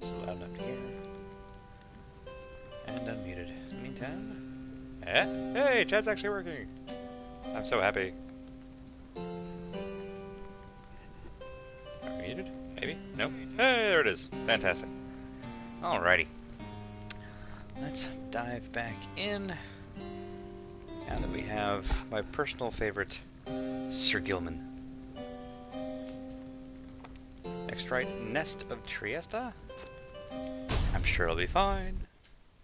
This is loud enough to hear. And unmuted. In the meantime... Hey, chat's actually working! I'm so happy. Are we muted? Maybe? Nope. Hey, there it is. Fantastic. Alrighty. Let's dive back in. Now that we have my personal favorite, Sir Gilman. Next right, Nest of Triesta. I'm sure it'll be fine.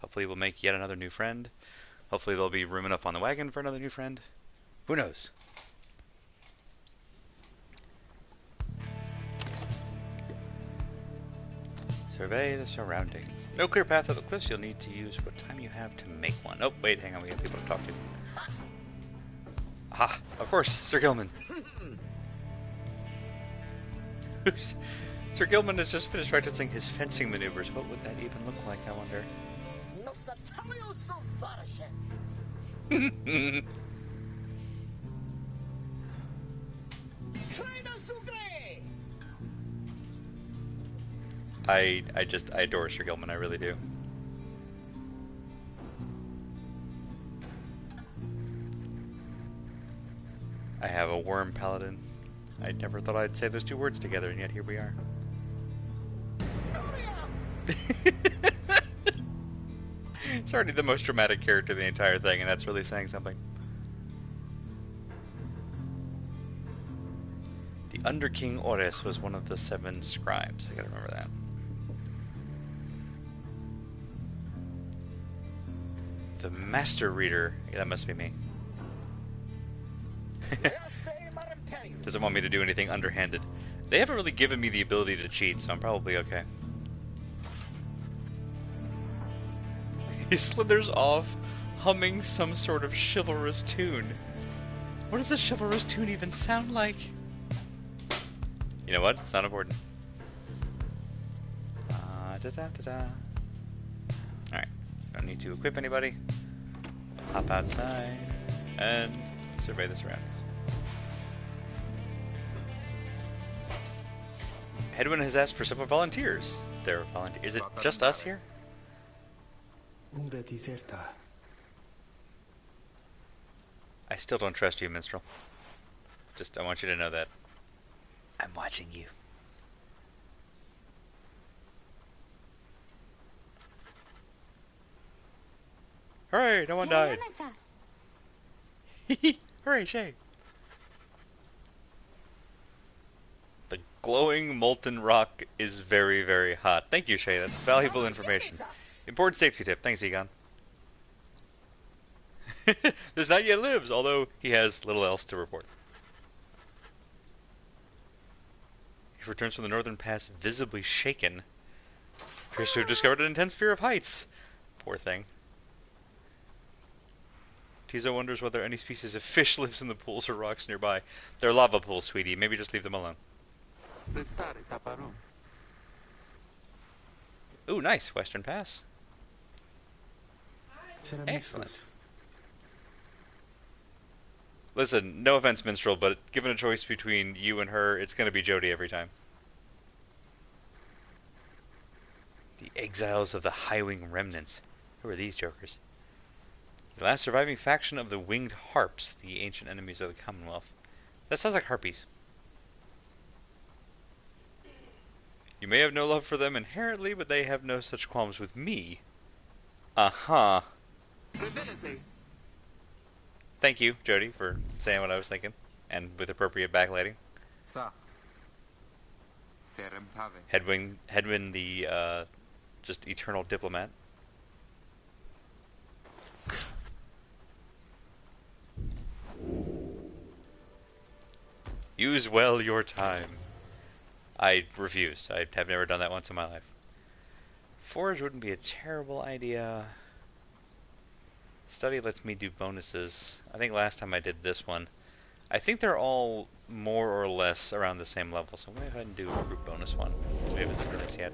Hopefully we'll make yet another new friend. Hopefully there'll be room enough on the wagon for another new friend. Who knows? Survey the surroundings. No clear path up the cliffs. You'll need to use what time you have to make one. Oh, wait, hang on. We have people to talk to. Aha! Of course, Sir Gilman. Sir Gilman has just finished practicing his fencing maneuvers. What would that even look like, I wonder? I adore Sir Gilman, I really do. I have a worm paladin. I never thought I'd say those two words together, and yet here we are. It's already the most dramatic character of the entire thing, and that's really saying something. The Under King Ores was one of the 7 scribes. I gotta remember that. The Master Reader. Yeah, that must be me. Doesn't want me to do anything underhanded. They haven't really given me the ability to cheat, so I'm probably okay. He slithers off, humming some sort of chivalrous tune. What does a chivalrous tune even sound like? You know what? It's not important. Alright, don't need to equip anybody. We'll hop outside and survey the surroundings. Hedwin has asked for some volunteers. There are volunteers. Is it just us here? I still don't trust you, Minstrel. I want you to know that. I'm watching you. Hooray, no one died. Hooray, Shay. The glowing molten rock is very, very hot. Thank you, Shay. That's valuable information. Important safety tip. Thanks, Egon. This knight yet lives, although he has little else to report. He returns from the northern pass visibly shaken. Appears to have discovered an intense fear of heights. Poor thing. Tizo wonders whether any species of fish lives in the pools or rocks nearby. They're lava pools, sweetie. Maybe just leave them alone. Ooh, nice. Western Pass. Excellent. Listen, no offense, Minstrel, but given a choice between you and her, it's going to be Jody every time. The exiles of the Highwing Remnants. Who are these jokers? The last surviving faction of the Winged Harps, the ancient enemies of the Commonwealth. That sounds like harpies. You may have no love for them inherently, but they have no such qualms with me. Uh-huh. Thank you, Jody, for saying what I was thinking, and with appropriate backlighting. Hedwin, the just eternal diplomat. Use well your time. I refuse. I have never done that once in my life. Forge wouldn't be a terrible idea. Study lets me do bonuses. I think last time I did this one. I think they're all more or less around the same level, so I'm going to go ahead and do a group bonus one. We haven't started this yet.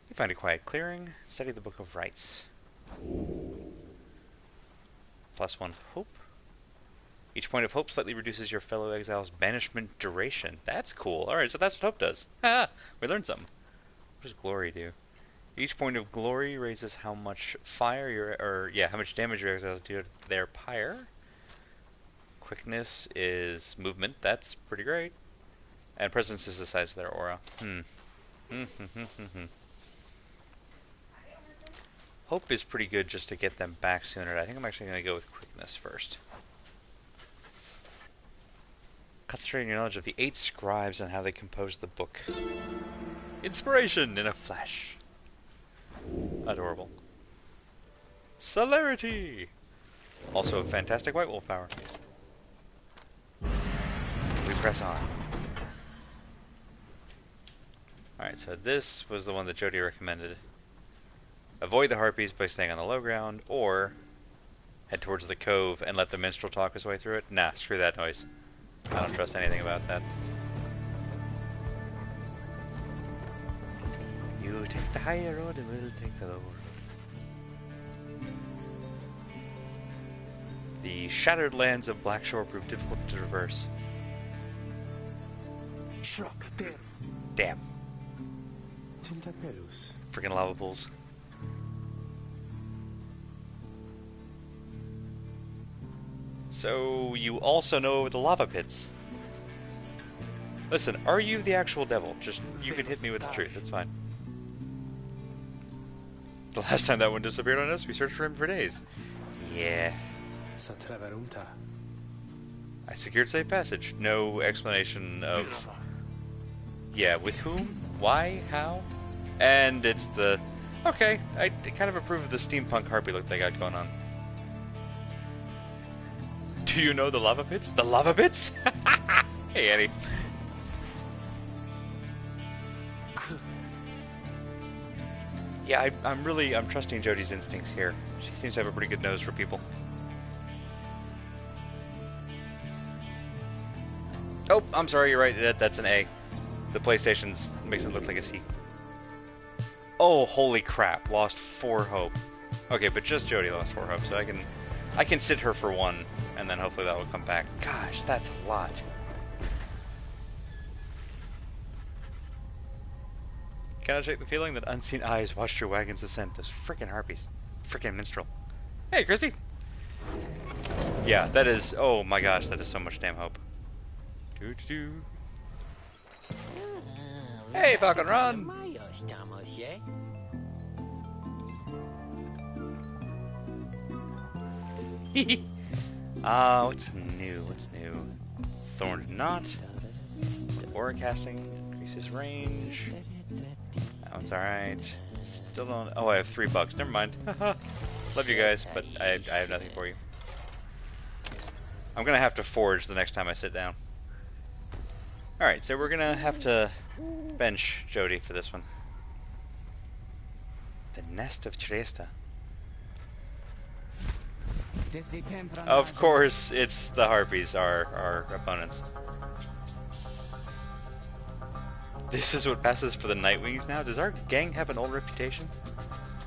You find a quiet clearing. Study the Book of Rites. +1 hope. Each point of hope slightly reduces your fellow exile's banishment duration. That's cool. Alright, so that's what hope does. Ha! We learned something. What does glory do? Each point of glory raises how much fire how much damage your exiles do to their pyre. Quickness is movement. That's pretty great. And presence is the size of their aura. Hope is pretty good just to get them back sooner. I think I'm actually going to go with quickness first. Concentrating your knowledge of the 8 scribes and how they composed the book. Inspiration in a flash. Adorable. Celerity! Also a fantastic White Wolf power. We press on. Alright, so this was the one that Jody recommended. Avoid the harpies by staying on the low ground, or head towards the cove and let the minstrel talk his way through it. Nah, screw that noise. I don't trust anything about that. You take the higher road and we'll take the lower road. The shattered lands of Blackshore proved difficult to traverse. Damn. Freaking lava pools. So, you also know the lava pits. Listen, are you the actual devil? Just, you can hit me with the truth, it's fine. The last time that one disappeared on us, we searched for him for days. Yeah. I secured safe passage. No explanation of... Yeah, with whom? Why? How? And it's the... Okay, I kind of approve of the steampunk harpy look they got going on. Do you know the lava pits? The lava pits? Hey, Annie. Yeah, I'm trusting Jody's instincts here. She seems to have a pretty good nose for people. Oh, I'm sorry, you're right. That's an A. The PlayStation's makes it look like a C. Oh, holy crap! Lost 4 hope. Okay, but just Jody lost 4 hope, so I can sit her for 1, and then hopefully that will come back. Gosh, that's a lot. Can I shake the feeling that unseen eyes watched your wagon's ascent? Those frickin' harpies. Frickin' minstrel. Hey, Christy! Yeah, that is... Oh my gosh, that is so much damn hope. Doo-doo-doo. Hey, Falcon Run! What's new? What's new? Thorned Knot. Aura casting increases range. That one's alright. Still don't... Oh, I have 3 bucks. Never mind. Love you guys, but I have nothing for you. I'm gonna have to forge the next time I sit down. Alright, so we're gonna have to bench Jody for this one. The Nest of Tresta. Of course, it's the harpies, our opponents. This is what passes for the Nightwings now? Does our gang have an old reputation?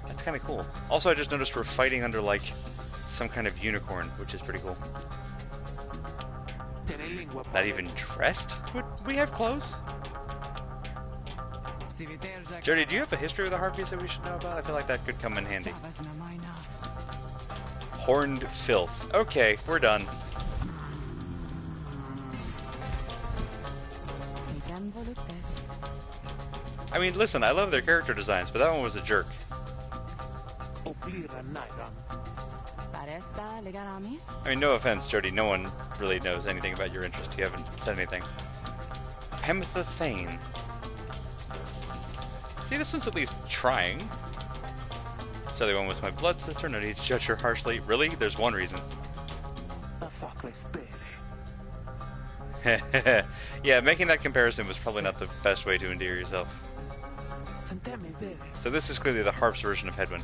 That's kind of cool. Also, I just noticed we're fighting under, like, some kind of unicorn, which is pretty cool. Not even dressed? Would we have clothes? Jody, do you have a history of the harpies that we should know about? I feel like that could come in handy. Horned filth. Okay, we're done. I mean, listen, I love their character designs, but that one was a jerk. I mean, no offense, Jody, no one really knows anything about your interest. You haven't said anything. Hematha Thane. See, this one's at least trying. So the one was my blood sister, no need to judge her harshly. Really? There's one reason. Yeah, making that comparison was probably not the best way to endear yourself. So this is clearly the harp's version of Hedwyn.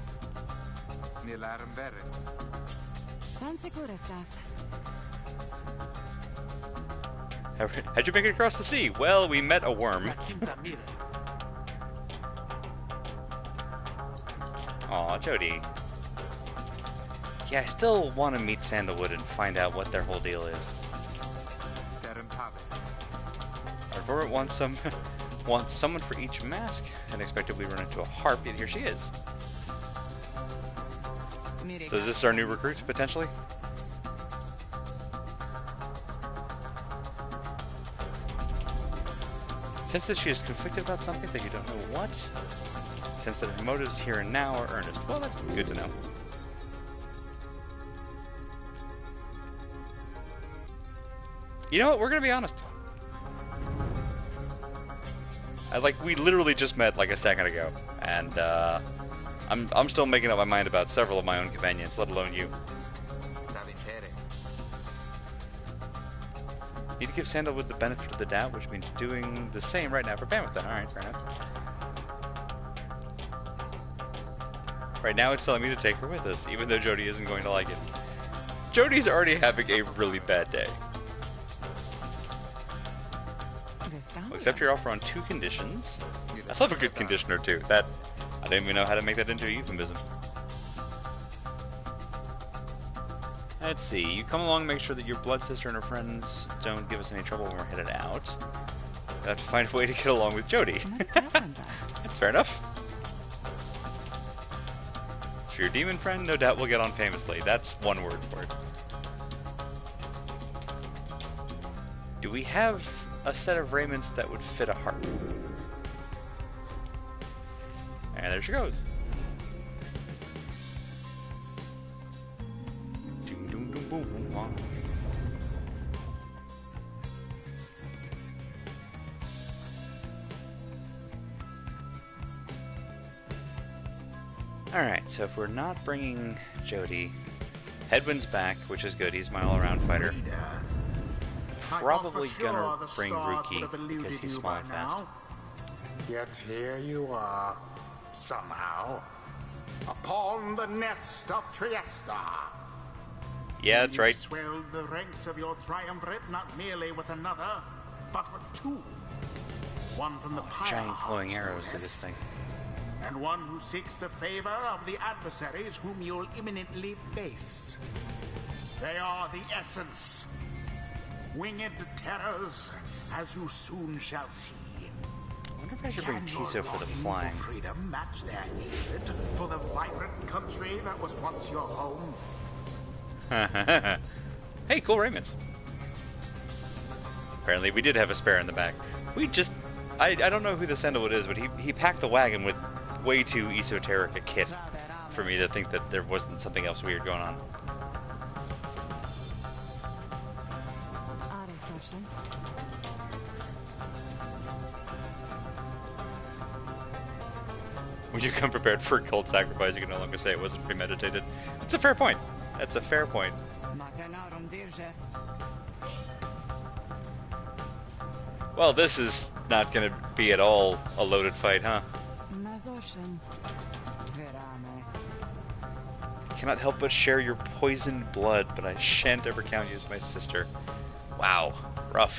How'd you make it across the sea? Well, we met a worm. Aw, Jody. Yeah, I still want to meet Sandalwood and find out what their whole deal is. Arvorit wants some wants someone for each mask, and expected we run into a harp, yet here she is. So is this our new recruit, potentially? Sense that she is conflicted about something that you don't know what. Sense that her motives here and now are earnest. Well, that's good to know. You know what? We're gonna be honest. We literally just met like a second ago, and I'm still making up my mind about several of my own companions, let alone you. Need to give Sandalwood the benefit of the doubt, which means doing the same right now for Bamith. Alright, fair enough. Right now it's telling me to take her with us, even though Jody isn't going to like it. Jody's already having a really bad day. We'll accept your offer on 2 conditions. I love a good conditioner too. That, I don't even know how to make that into a euphemism. Let's see, you come along and make sure that your blood sister and her friends don't give us any trouble when we're headed out. You'll have to find a way to get along with Jody. That's fair enough. As for your demon friend, no doubt we'll get on famously. That's one word for it. Do we have a set of raiments that would fit a harp? And there she goes. Alright, so if we're not bringing Jody, Headwind's back, which is good, he's my all-around fighter. Probably gonna bring Ruki, because he's small and fast. Yet here you are, somehow, upon the nest of Trieste. Yeah, that's right. You swelled the ranks of your triumvirate not merely with another, but with 2. One from the Pyre, giant glowing arrows to this thing. And one who seeks the favor of the adversaries whom you'll imminently face. They are the essence. Winged terrors, as you soon shall see. I wonder if I should bring Tiso for the flying. For freedom match their hatred for the vibrant country that was once your home. Hey, cool raiments. Apparently we did have a spare in the back. We just... I don't know who the Sandalwood is, but he packed the wagon with way too esoteric a kit for me to think that there wasn't something else weird going on. When you come prepared for a cult sacrifice, you can no longer say it wasn't premeditated. That's a fair point. That's a fair point. Well, this is not going to be at all a loaded fight, huh? Cannot help but share your poisoned blood, but I shan't ever count you as my sister. Wow, rough.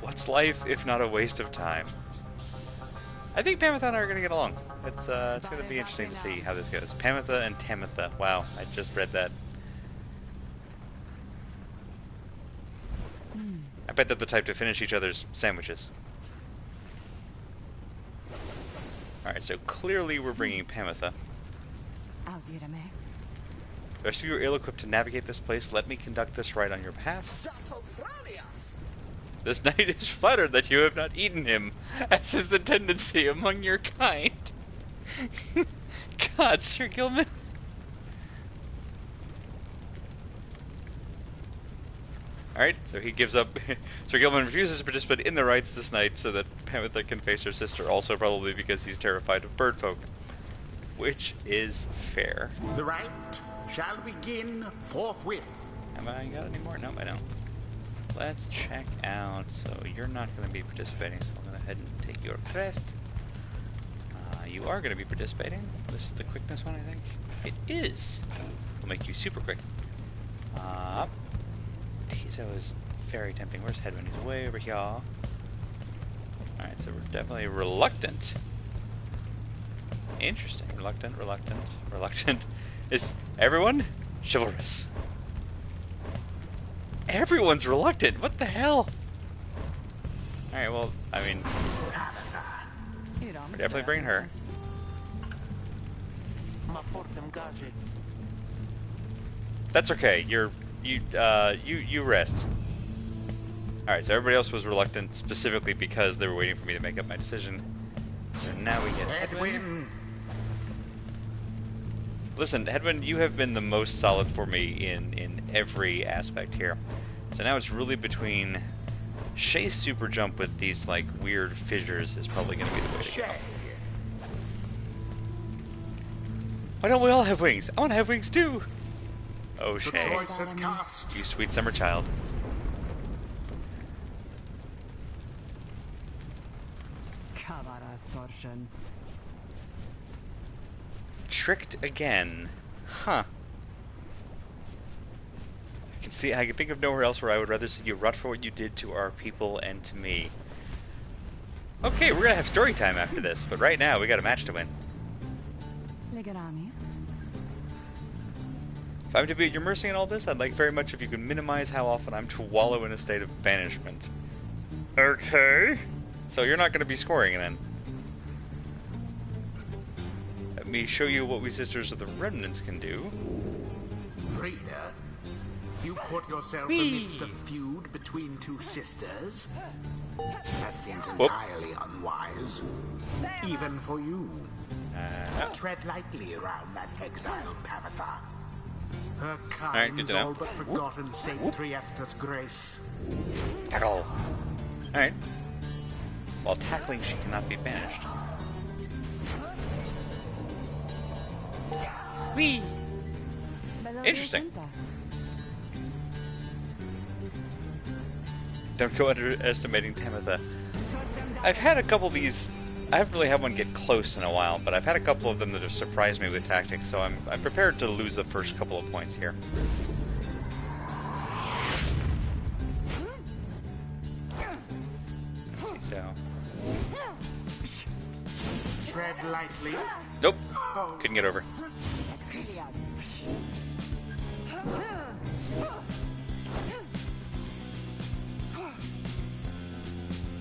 What's life if not a waste of time? I think Pamitha and I are going to get along. It's going to be interesting to see how this goes. Pamitha and Tamitha. Wow, I just read that. I bet they're the type to finish each other's sandwiches. Alright, so clearly we're bringing Pamitha. The rest of you are ill-equipped to navigate this place. Let me conduct this ride on your behalf. This knight is flattered that you have not eaten him, as is the tendency among your kind. God, Sir Gilman. Alright, so he gives up. Sir Gilman refuses to participate in the rites this night so that Pamitha can face her sister, also probably because he's terrified of birdfolk. Which is fair. The rite shall begin forthwith. Have I got any more? No, I don't. Let's check out. So you're not going to be participating, so I'm going to go ahead and take your crest. You are going to be participating. This is the quickness one, I think. It is. We'll make you super quick. Tiso is very tempting. Where's Headwind? He's way over here. Alright, so we're definitely reluctant. Interesting. Reluctant, reluctant, reluctant. Is everyone chivalrous? Everyone's reluctant. What the hell? Alright, well, I mean, we're definitely bringing her. That's okay. You rest. Alright, so everybody else was reluctant specifically because they were waiting for me to make up my decision. So now we get Hedwyn. Listen, Hedwyn, you have been the most solid for me in every aspect here. So now it's really between Shay's super jump with these like weird fissures is probably going to be the way to go. Why don't we all have wings? I want to have wings too. Oh, Shay, you sweet summer child. Tricked again. Huh. I can think of nowhere else where I would rather see you rot for what you did to our people and to me. Okay, we're gonna have story time after this, but right now we got a match to win. If I'm to be at your mercy in all this, I'd like very much if you could minimize how often I'm to wallow in a state of banishment. Okay. So you're not gonna be scoring then. Let me show you what we Sisters of the Remnants can do. Reader, you put yourself amidst a feud between two sisters? That seems entirely unwise. Even for you. Tread lightly around that exiled Pamitha. Her kind's all but forgotten Saint Triesta's grace. Tackle. Alright. While tackling, she cannot be banished. Whee! Interesting. Don't go underestimating Tamitha. I've had a couple of these. I haven't really had one get close in a while, but I've had a couple of them that have surprised me with tactics, so I'm prepared to lose the first couple of points here. Let's see, so. Tread lightly. Nope. Couldn't get over.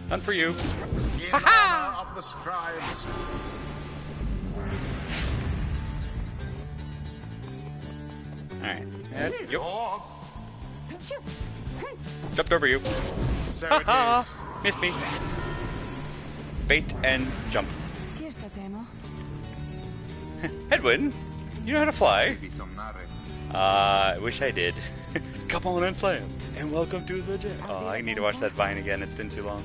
None for you. In honor of the scribes. Alright. Yep. Jumped over you. So Haha! it is. Missed me. Bait and jump. Hedwyn, you know how to fly? I wish I did. Come on and slam. And welcome to the gym. Oh, I need to watch that Vine again. It's been too long.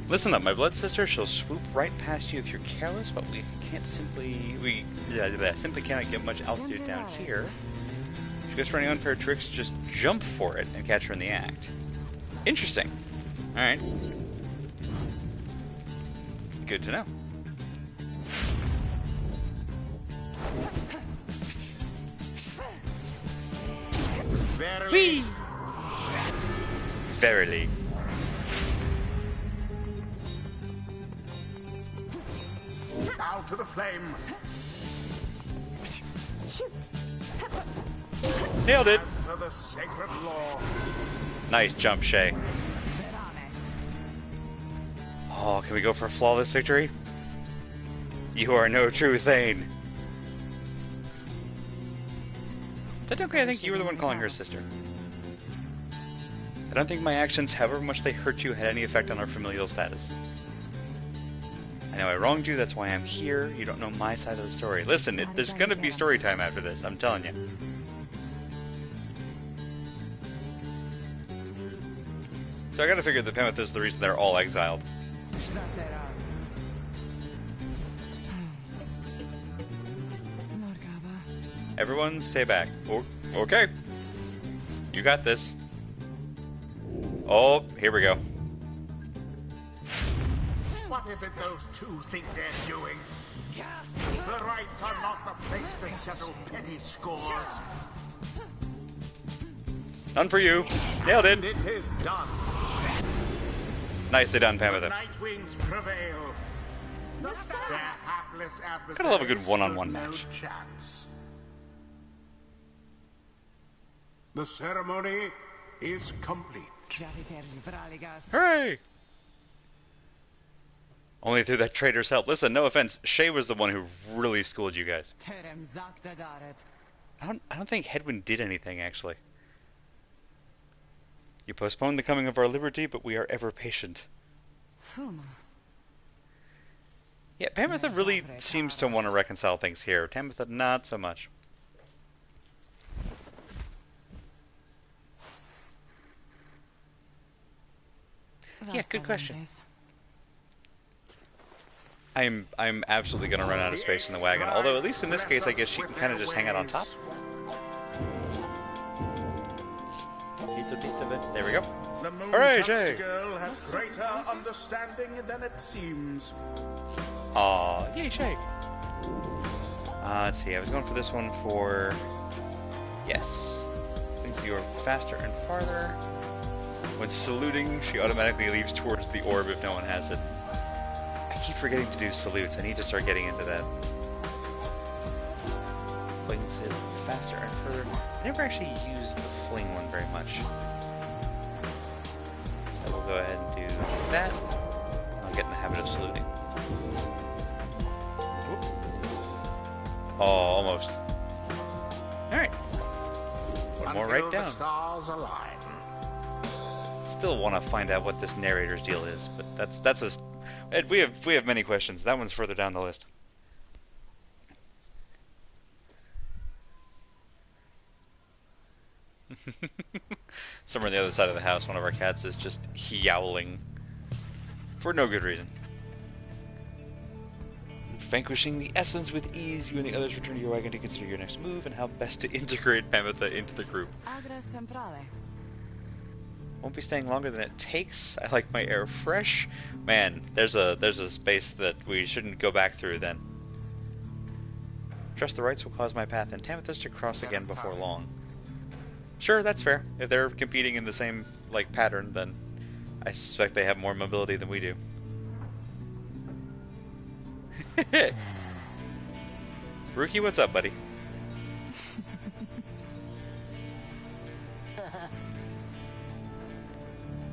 Listen up, my blood sister. She'll swoop right past you if you're careless, but we simply cannot get much altitude down here. If she goes for any unfair tricks, just jump for it and catch her in the act. Interesting. Alright. Good to know. Verily. Whee! Verily. Now to the flame. Nailed it. As per the sacred law. Nice jump, Shay. Oh, can we go for a flawless victory? You are no true Thane. Technically, I think you were the one calling her sister. I don't think my actions, however much they hurt you, had any effect on our familial status. I know I wronged you, that's why I'm here. You don't know my side of the story. Listen, there's gonna be story time after this, I'm telling you. So I gotta figure that Pamitha is the reason they're all exiled. Everyone stay back. Okay. You got this. Oh, here we go. What is it those two think they're doing? The rights are not the place to settle petty scores. None for you. Nailed it. It is done. Nicely done, The Pamitha. Nightwings prevail. Their hapless adversaries Gotta love a good one-on-one stood no match. chance. The ceremony is complete. Hooray! Only through that traitor's help. Listen, no offense, Shay was the one who really schooled you guys. I don't think Hedwyn did anything, actually. You postponed the coming of our liberty, but we are ever patient. Yeah, Pamitha really seems to want to reconcile things here. Tamitha, not so much. Yeah, good question. I'm absolutely gonna run out of space in the wagon. Although at least in this case, I guess she can kind of just hang out on top. There we go. Hooray, Shay! Girl has greater understanding than it seems. Aw, yay, Shay! Let's see, I was going for this one for... Yes. Things you are faster and farther. When saluting, she automatically leaps towards the orb if no one has it. I keep forgetting to do salutes. I need to start getting into that. Flings it faster and further. I never actually used the fling one very much. So we'll go ahead and do that. I'll get in the habit of saluting. Whoop. Oh, almost. Alright. One more right down. The stars align. Still want to find out what this narrator's deal is, but that's a... Ed, we have many questions. That one's further down the list. Somewhere on the other side of the house, one of our cats is just yowling for no good reason. Vanquishing the essence with ease, you and the others return to your wagon to consider your next move and how best to integrate Pamitha into the group. Won't be staying longer than it takes. I like my air fresh. Man, there's a space that we shouldn't go back through then. Trust the rights will cause my path and Tamitha's to cross again before long. Sure, that's fair. If they're competing in the same, like, pattern, then I suspect they have more mobility than we do. Rookie, what's up, buddy?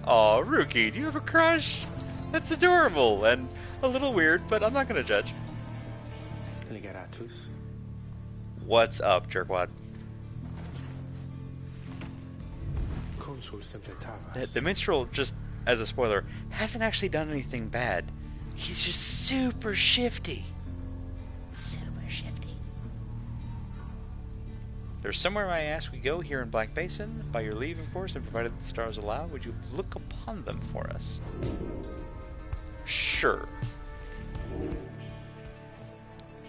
Aw, Rookie, do you have a crush? That's adorable and a little weird, but I'm not gonna judge. What's up, jerkwad? The minstrel, just as a spoiler, hasn't actually done anything bad. He's just super shifty. Super shifty. There's somewhere I ask we go here in Black Basin. By your leave, of course, and provided the stars allow, would you look upon them for us? Sure.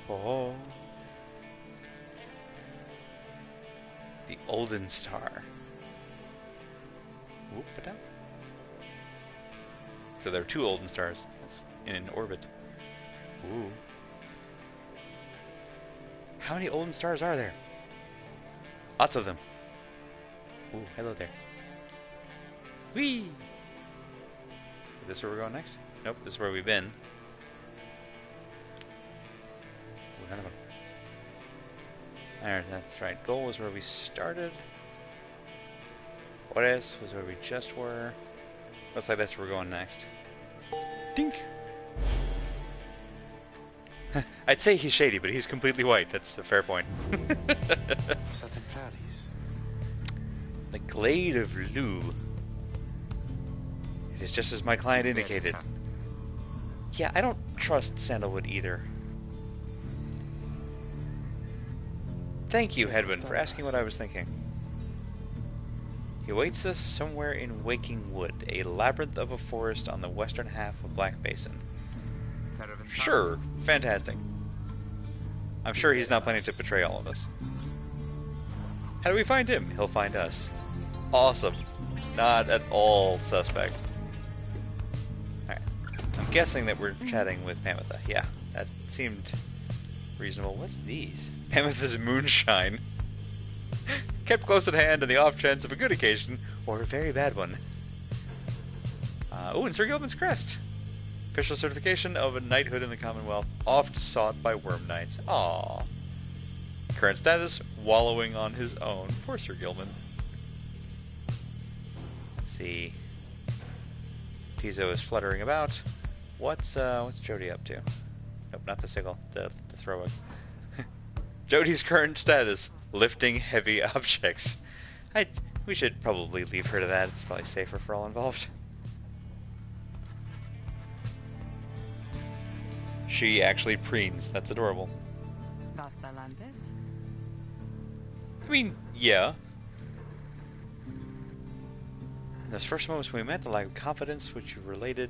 Oh. The Olden Star. Whoop-a-da. So there are two Olden Stars. That's in an orbit. Ooh. How many Olden Stars are there? Lots of them. Ooh, hello there. Whee! Is this where we're going next? Nope, this is where we've been. Ooh, another one. Alright, that's right. Goal was where we started. Ores was where we just were. Looks like that's where we're going next. Dink! I'd say he's shady, but he's completely white. That's a fair point. The Glade of Lou. It is just as my client indicated. Yeah, I don't trust Sandalwood either. Thank you, Hedwyn, for asking what I was thinking. He awaits us somewhere in Waking Wood, a labyrinth of a forest on the western half of Black Basin. Sure, fantastic. I'm sure he's not planning to betray all of us. How do we find him? He'll find us. Awesome. Not at all suspect. Alright. I'm guessing that we're chatting with Pamitha. Yeah, that seemed reasonable. What's these? Pamitha's moonshine. Kept close at hand on the off chance of a good occasion, or a very bad one. Oh, and Sir Gilman's crest. Official certification of a knighthood in the Commonwealth, oft sought by worm knights. Aww. Current status, wallowing on his own. Poor Sir Gilman. see. Tizo is fluttering about. What's Jody up to? Nope, not the sickle. The throw. Jody's current status: lifting heavy objects. We should probably leave her to that. It's probably safer for all involved. She actually preens. That's adorable. I mean, yeah. In those first moments when we met, the lack of confidence which you related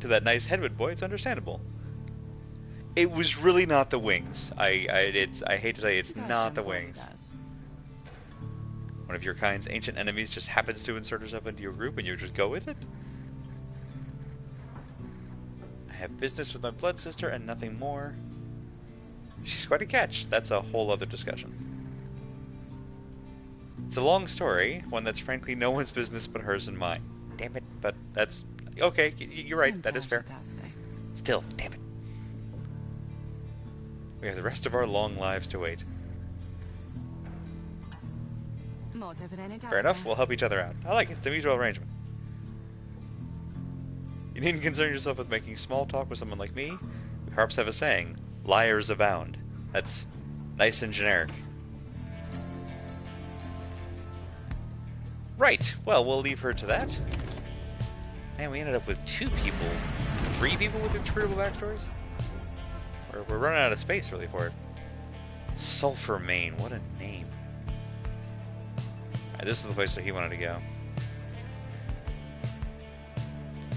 to that nice Headwood boy, it's understandable. It was really not the wings. I hate to tell you, it's not the wings. One of your kind's ancient enemies just happens to insert herself into your group and you just go with it? I have business with my blood sister and nothing more. She's quite a catch. That's a whole other discussion. It's a long story, one that's frankly no one's business but hers and mine. Damn it, but that's... Okay, you're right, that is fair. Still, damn it. We have the rest of our long lives to wait. Fair enough, we'll help each other out. I like it, it's a mutual arrangement. You needn't concern yourself with making small talk with someone like me. We harps have a saying, liars abound. That's nice and generic. Right, well, we'll leave her to that. Man, we ended up with 3 people with inscrutable backstories? We're running out of space, really, for it. Sulphur Main, what a name. Alright, this is the place where he wanted to go.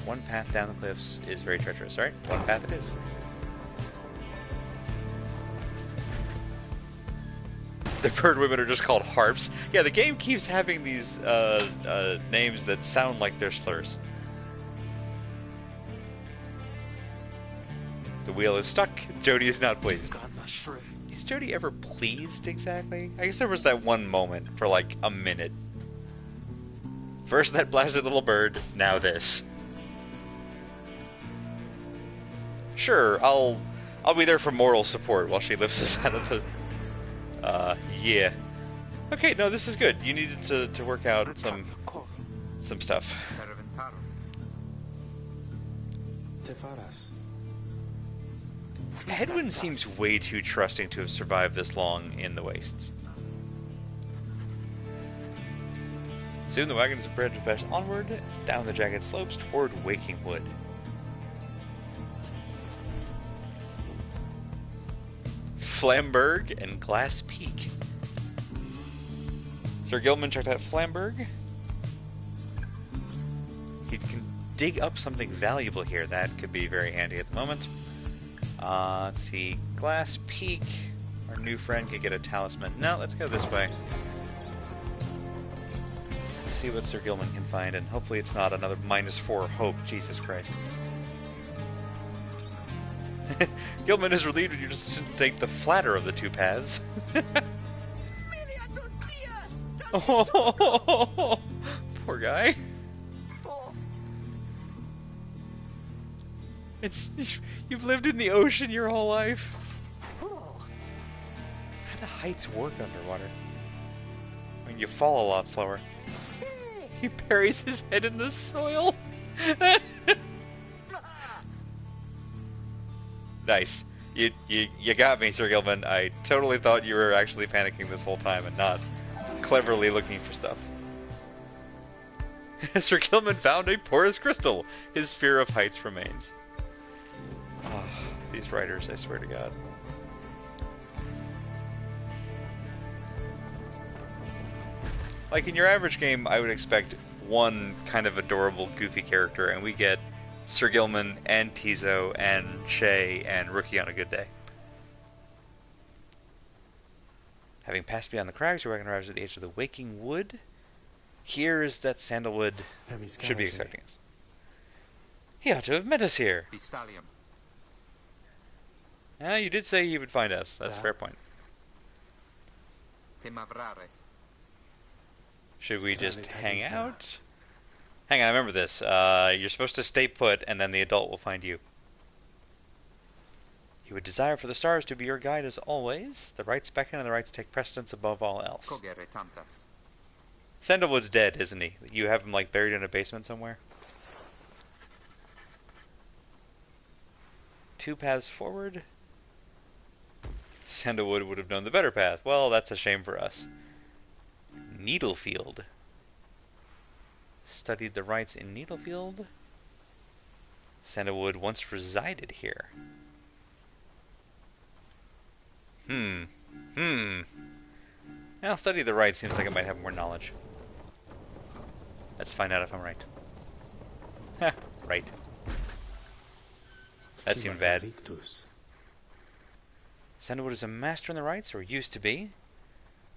One path down the cliffs is very treacherous, right? One path it is. The bird women are just called harps. Yeah, the game keeps having these names that sound like they're slurs. The wheel is stuck. Jody is not pleased. Is Jody ever pleased, exactly? I guess there was that one moment for like a minute. First that blasted little bird, now this. Sure, I'll be there for moral support while she lifts us out of the... yeah. Okay, no, this is good. You needed to work out some stuff. Hedwyn seems way too trusting to have survived this long in the wastes. Soon the wagons are prepared to fast onward, down the jagged slopes toward Waking Wood. Flamberg and Glass Peak. Sir Gilman checked out Flamberg. He can dig up something valuable here. That could be very handy at the moment. Let's see. Glass Peak. Our new friend could get a talisman. No, let's go this way. Let's see what Sir Gilman can find, and hopefully it's not another -4 hope. Jesus Christ. Gilman is relieved when you just take the flatter of the 2 paths. Oh, poor guy. You've lived in the ocean your whole life. How do heights work underwater? I mean, you fall a lot slower. He buries his head in the soil. Nice. You got me, Sir Gilman. I totally thought you were actually panicking this whole time and not cleverly looking for stuff. Sir Gilman found a porous crystal. His fear of heights remains. Oh, these writers, I swear to God. Like in your average game, I would expect one kind of adorable, goofy character, and we get Sir Gilman and Tizo and Shay and Rookie on a good day. Having passed beyond the crags, your wagon arrives at the edge of the Waking Wood. Here is that Sandalwood should be expecting us. He ought to have met us here. You did say he would find us. That's a fair point. Should we just hang out? Hang on, I remember this. You're supposed to stay put, and then the adult will find you. You would desire for the stars to be your guide as always. The rights beckon and the rights take precedence above all else. Sandalwood's dead, isn't he? You have him, like, buried in a basement somewhere? 2 paths forward. Sandalwood would have known the better path. Well, that's a shame for us. Needlefield. Studied the rites in Needlefield. Sandalwood once resided here. Well, study the rites seems like it might have more knowledge. Let's find out if I'm right. Heh, right. That seemed bad. Sandalwood is a master in the rites, or used to be.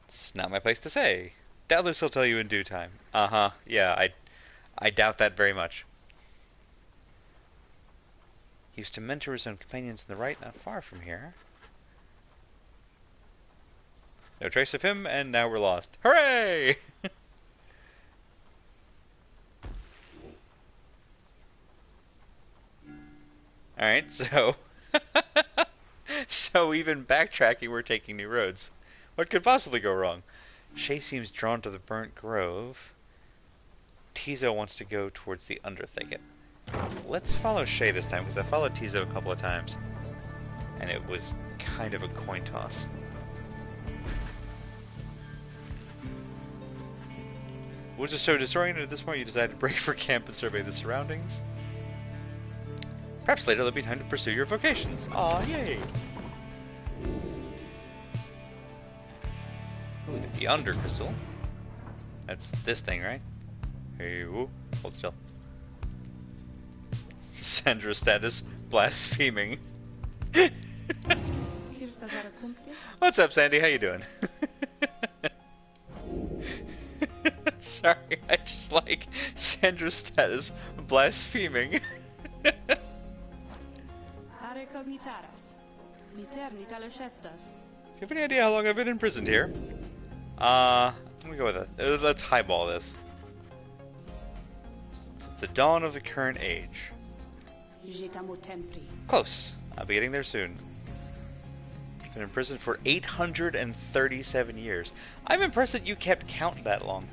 It's not my place to say. Doubtless he'll tell you in due time. Uh-huh, yeah, I doubt that very much. He used to mentor his own companions in the rite not far from here. No trace of him, and now we're lost. Hooray! Alright, so... so even backtracking, we're taking new roads. What could possibly go wrong? Shay seems drawn to the burnt grove. Tizo wants to go towards the under thicket. Let's follow Shay this time, because I followed Tizo a couple of times. And it was kind of a coin toss. Was just so disoriented at this point you decided to break for camp and survey the surroundings? Perhaps later there'll be time to pursue your vocations. Aw, yay! Ooh, the Beyonder Crystal. That's this thing, right? Hey, whoop, hold still. Sandra status blaspheming. What's up, Sandy? How you doing? Sorry, I just like Sandra's status blaspheming. Do you have any idea how long I've been imprisoned here? Let me go with it. Let's highball this. The dawn of the current age. Close. I'll be getting there soon. Been in prison for 837 years. I'm impressed that you kept count that long.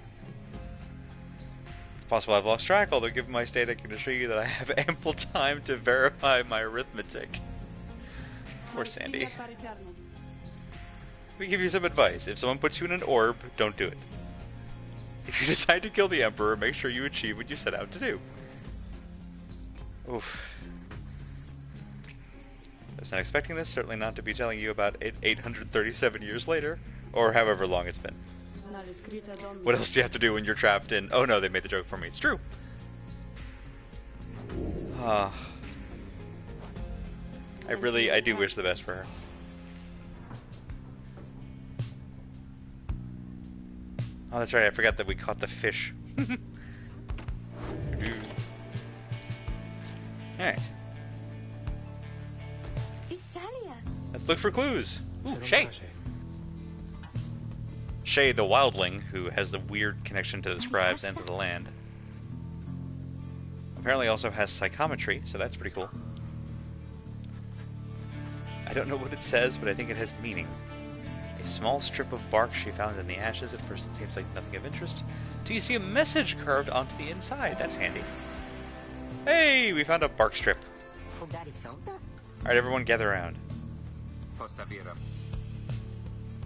It's possible I've lost track, although given my state I can assure you that I have ample time to verify my arithmetic. Poor Sandy. Let me give you some advice. If someone puts you in an orb, don't do it. If you decide to kill the Emperor, make sure you achieve what you set out to do. Oof. I was not expecting this, certainly not to be telling you about it 837 years later, or however long it's been. What else do you have to do when you're trapped in... Oh no, they made the joke for me. It's true. I do wish the best for her. Oh, that's right, I forgot that we caught the fish. Alright. Let's look for clues. Ooh, Shay. Shay, the wildling, who has the weird connection to the scribes and to the land. Apparently also has psychometry, so that's pretty cool. I don't know what it says, but I think it has meaning. A small strip of bark she found in the ashes. At first it seems like nothing of interest. Do you see a message carved onto the inside? That's handy. Hey, we found a bark strip. Alright, everyone gather around.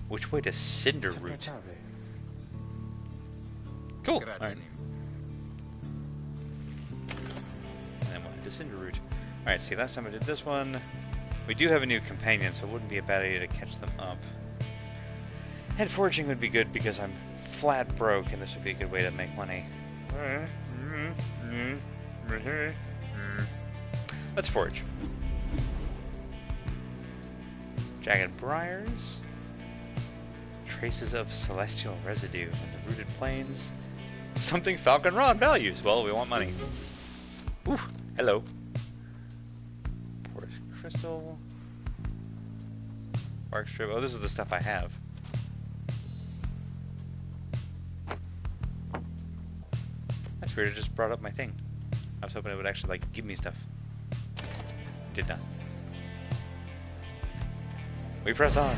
Which way to Cinder Root? Cool. Alright. And then we'll head to Cinder Root. Alright, see, last time I did this one, we do have a new companion, so it wouldn't be a bad idea to catch them up. And foraging would be good because I'm flat broke, and this would be a good way to make money. Let's forage. Jagged briars. Traces of celestial residue in the rooted plains. Something Falcon Rod values. Well, we want money. Ooh, hello. Porous crystal. Bark strip. Oh, this is the stuff I have. That's weird, it just brought up my thing. I was hoping it would actually, like, give me stuff. It did not. We press on.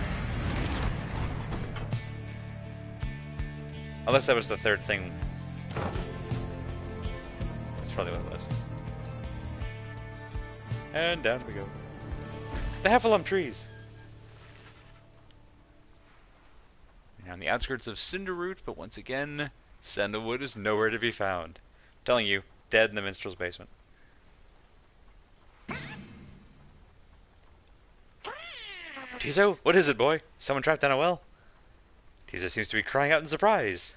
Unless that was the third thing. That's probably what it was. And down we go. The Heffalump trees! We're on the outskirts of Cinderroot, but once again, Sandalwood is nowhere to be found. I'm telling you, dead in the minstrel's basement. Tizo, what is it, boy? Someone trapped down a well? Tizo seems to be crying out in surprise.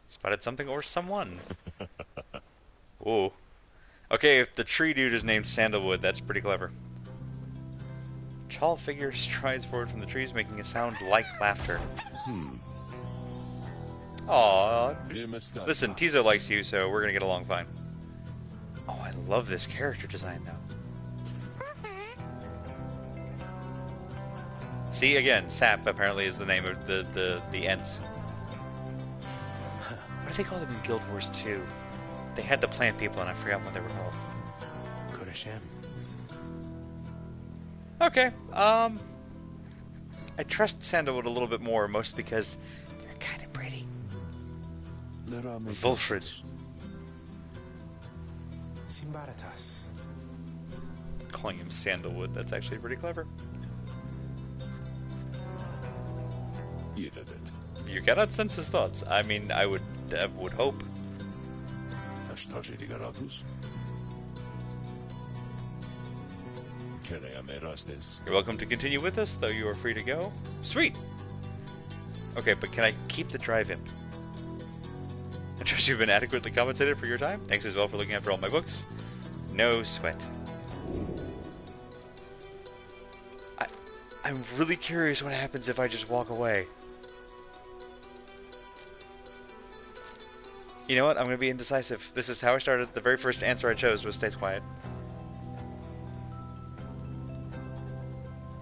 Spotted something or someone. Whoa. Okay, if the tree dude is named Sandalwood, that's pretty clever. Tall figure strides forward from the trees, making a sound like laughter. Aww. Listen, Tizo likes you, so we're gonna get along fine. Oh, I love this character design, though. See, again, Sap apparently is the name of the Ents. What do they call them in Guild Wars 2? They had the plant people, and I forgot what they were called. Okay, I trust Sandalwood a little bit more, mostly because they're kind of pretty. Wolfred. Calling him Sandalwood, that's actually pretty clever. You cannot sense his thoughts. I mean, I would hope. You're welcome to continue with us, though you are free to go. Sweet! Okay, but can I keep the drive-in? I trust you've been adequately compensated for your time. Thanks as well for looking after all my books. No sweat. I'm really curious what happens if I just walk away. You know what? I'm going to be indecisive. This is how I started. The very first answer I chose was stay quiet.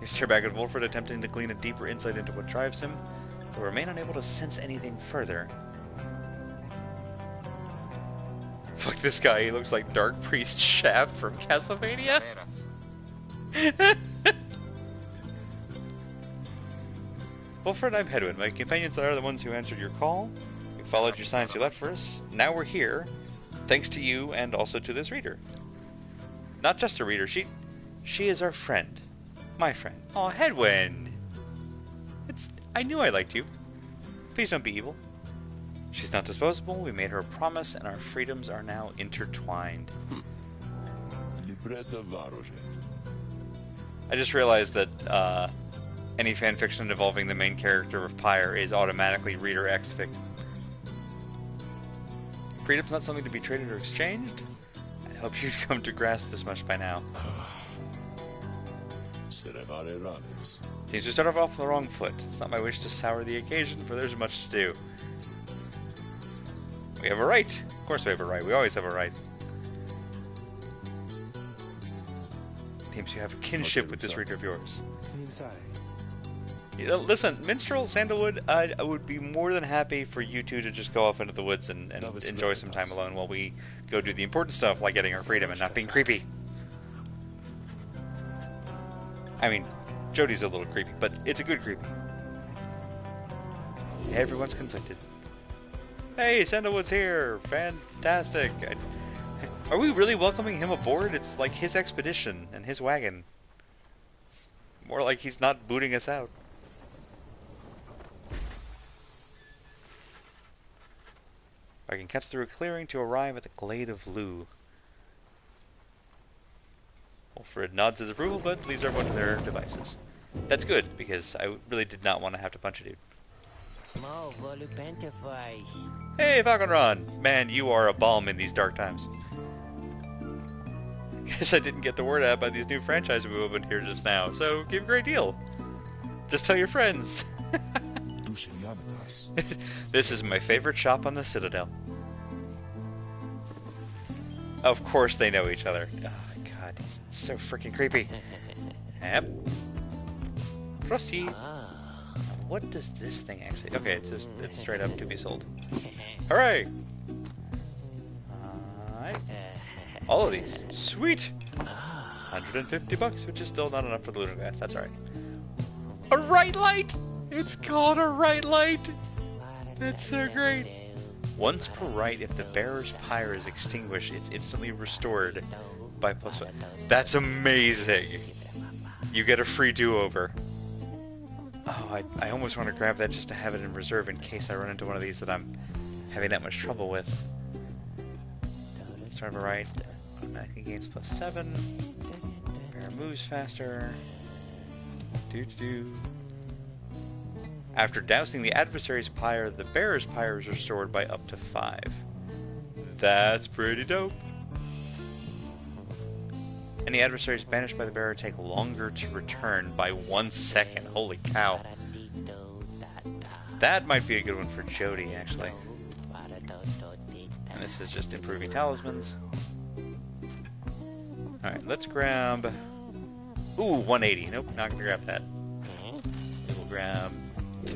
You stare back at Wolfred, attempting to glean a deeper insight into what drives him, but remain unable to sense anything further. Fuck this guy, he looks like Dark Priest Shaft from Castlevania. Wolfred, I'm Hedwin. My companions are the ones who answered your call. We followed your signs you left for us. Now we're here, thanks to you and also to this reader. Not just a reader, she is our friend. My friend. Aw, Hedwin! I knew I liked you. Please don't be evil. She's not disposable, we made her a promise, and our freedoms are now intertwined. I just realized that any fanfiction involving the main character of Pyre is automatically reader exfic. Freedom's not something to be traded or exchanged? I'd hope you'd come to grasp this much by now. Seems to start off on the wrong foot. It's not my wish to sour the occasion, for there's much to do. We have a right. Of course we have a right. We always have a right. Seems you have a kinship with this reader of yours. Listen, Minstrel, Sandalwood, I would be more than happy for you two to just go off into the woods and enjoy some time alone while we go do the important stuff like getting our freedom and not being creepy. I mean, Jody's a little creepy, but it's a good creepy. Everyone's conflicted. Hey, Sandalwood's here! Fantastic! Are we really welcoming him aboard? It's like his expedition and his wagon. It's more like he's not booting us out. I can cuts through a clearing to arrive at the Glade of Lugh. Wolfred nods his approval, but leaves everyone to their devices. That's good, because I really did not want to have to punch a dude. Hey, Falconron! Man, you are a balm in these dark times. Guess I didn't get the word out by these new franchises we opened here just now, so give a great deal. Just tell your friends. This is my favorite shop on the Citadel. Of course they know each other. Oh god, he's so freaking creepy. Yep. Proceed. What does this thing actually... Okay, it's straight up to be sold. Hooray! Alright. All of these. Sweet! 150 bucks, which is still not enough for the lunar glass. That's alright. A right light! It's called a right light! That's so great. Once per right, if the bearer's pyre is extinguished, it's instantly restored by +1. That's amazing! You get a free do-over. Oh, I almost want to grab that just to have it in reserve in case I run into one of these that I'm having that much trouble with. Start of a right, automatically gains +7. Bear moves faster. After dousing the adversary's pyre, the bearer's pyre is restored by up to 5. That's pretty dope. Any adversaries banished by the bearer take longer to return by 1 second. Holy cow. That might be a good one for Jody, actually. And this is just improving talismans. Alright, let's grab... Ooh, 180. Nope, not gonna grab that. We'll grab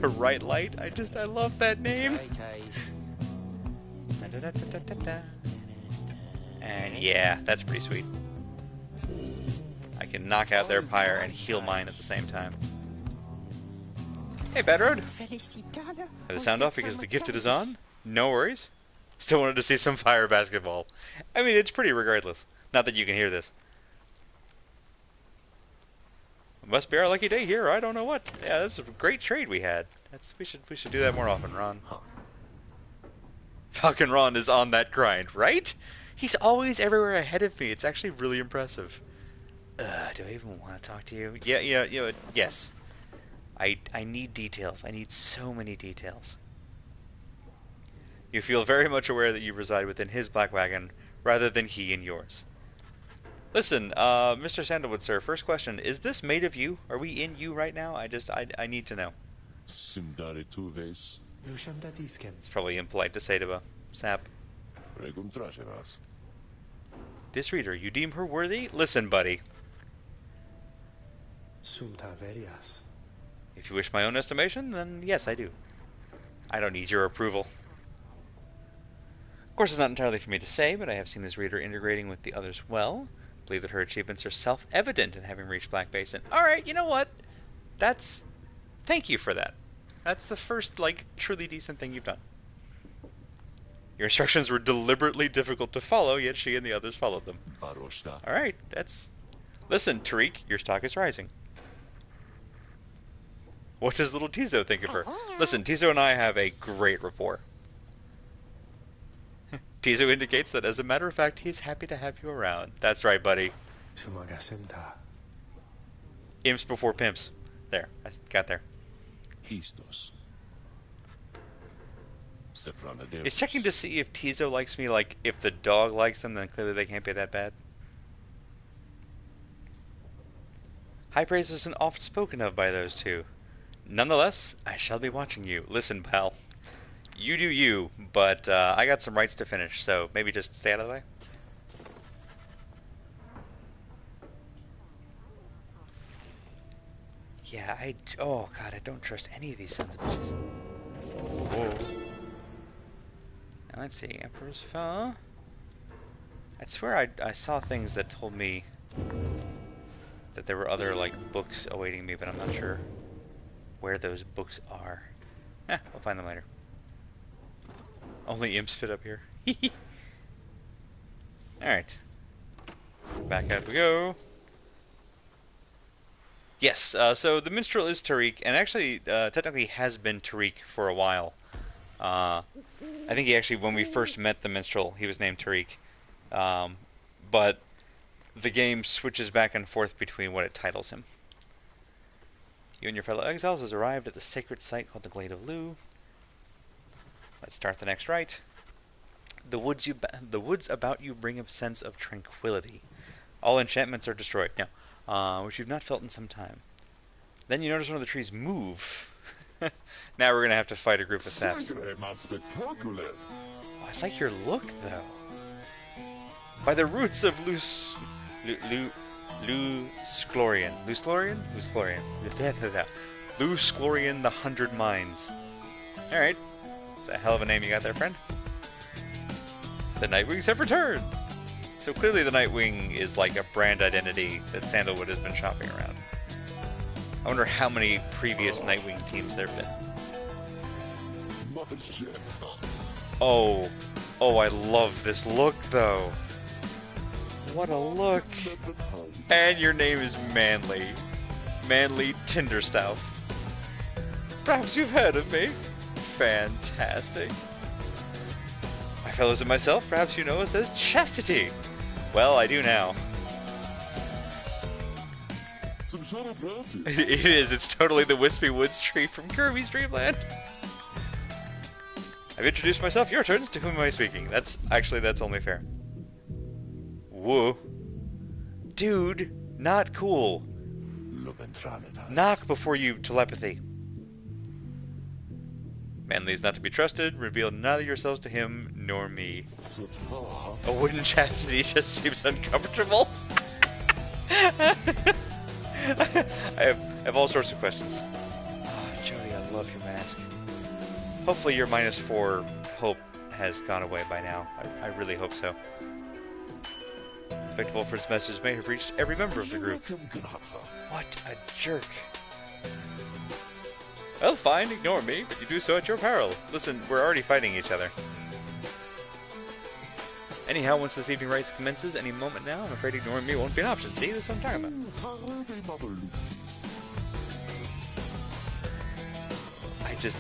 the right light. I love that name. And yeah, that's pretty sweet. I can knock out their pyre and heal mine at the same time. Hey, Bad Road! Had the sound off because the gifted is on? No worries. Still wanted to see some fire basketball. I mean, it's pretty regardless. Not that you can hear this. It must be our lucky day here, I don't know what. Yeah, that's a great trade we had. We should do that more often, Ron. Falcon Ron is on that grind, right? He's always everywhere ahead of me. It's actually really impressive. Do I even want to talk to you? Yeah, yes. I need details. I need so many details. You feel very much aware that you reside within his black wagon, rather than he in yours. Listen, Mr. Sandalwood, sir, first question. Is this made of you? Are we in you right now? I need to know. It's probably impolite to say to a sap. This reader, you deem her worthy? Listen, buddy. If you wish my own estimation, then yes, I do. I don't need your approval. Of course, it's not entirely for me to say, but I have seen this reader integrating with the others well. I believe that her achievements are self-evident in having reached Black Basin. Alright, you know what? Thank you for that. That's the first, truly decent thing you've done. Your instructions were deliberately difficult to follow, yet she and the others followed them. Alright, Listen, Tariq, your stock is rising. What does little Tizo think of her? Listen, Tizo and I have a great rapport. Tizo indicates that, as a matter of fact, he's happy to have you around. That's right, buddy. Imps before pimps. There, I got there. He's checking to see if Tizo likes me, if the dog likes them, then clearly they can't be that bad. High praise isn't often spoken of by those two. Nonetheless, I shall be watching you. Listen, pal. You do you, but I got some rights to finish, so maybe just stay out of the way. Yeah, oh god, I don't trust any of these sons of bitches. Whoa. Now let's see, Emperor's Fall. I swear I saw things that told me that there were other, books awaiting me, but I'm not sure where those books are. I'll find them later. Only imps fit up here. Alright. Back out we go. Yes, so the minstrel is Tariq, and actually, technically has been Tariq for a while. I think when we first met the minstrel, he was named Tariq. But the game switches back and forth between what it titles him. You and your fellow exiles has arrived at the sacred site called the Glade of Lu. Let's start the next rite. The woods about you bring a sense of tranquility. All enchantments are destroyed. Now, which you've not felt in some time. Then you notice one of the trees move. Now we're gonna have to fight a group of saps. Oh, I like your look, though. By the roots of Lusclorian, the 100 Mines. Alright. It's a hell of a name you got there, friend. The Nightwings have returned! So clearly the Nightwing is like a brand identity that Sandalwood has been shopping around. I wonder how many previous Nightwing teams there have been. Oh. Oh, I love this look, though. What a look. And your name is Manly. Manly Tinderstouff. Perhaps you've heard of me. Fantastic. My fellows and myself, perhaps you know us as Chastity. Well, I do now. Some sort of party. It is. It's totally the Wispy Woods tree from Kirby's Dream Land. I've introduced myself. Your turns. To whom am I speaking? That's only fair. Whoa. Dude, not cool. Knock before you telepathy. Manly is not to be trusted. Reveal neither yourselves to him nor me. A wooden chastity just seems uncomfortable. I have all sorts of questions. Oh, Jody, I love your mask. Hopefully your -4 hope has gone away by now. I really hope so. Inspector Wolford's message may have reached every member of the group. What a jerk. Well, fine, ignore me, but you do so at your peril. Listen, we're already fighting each other. Anyhow, once this evening rites commences, any moment now, I'm afraid ignoring me won't be an option. See, this is what I'm talking about.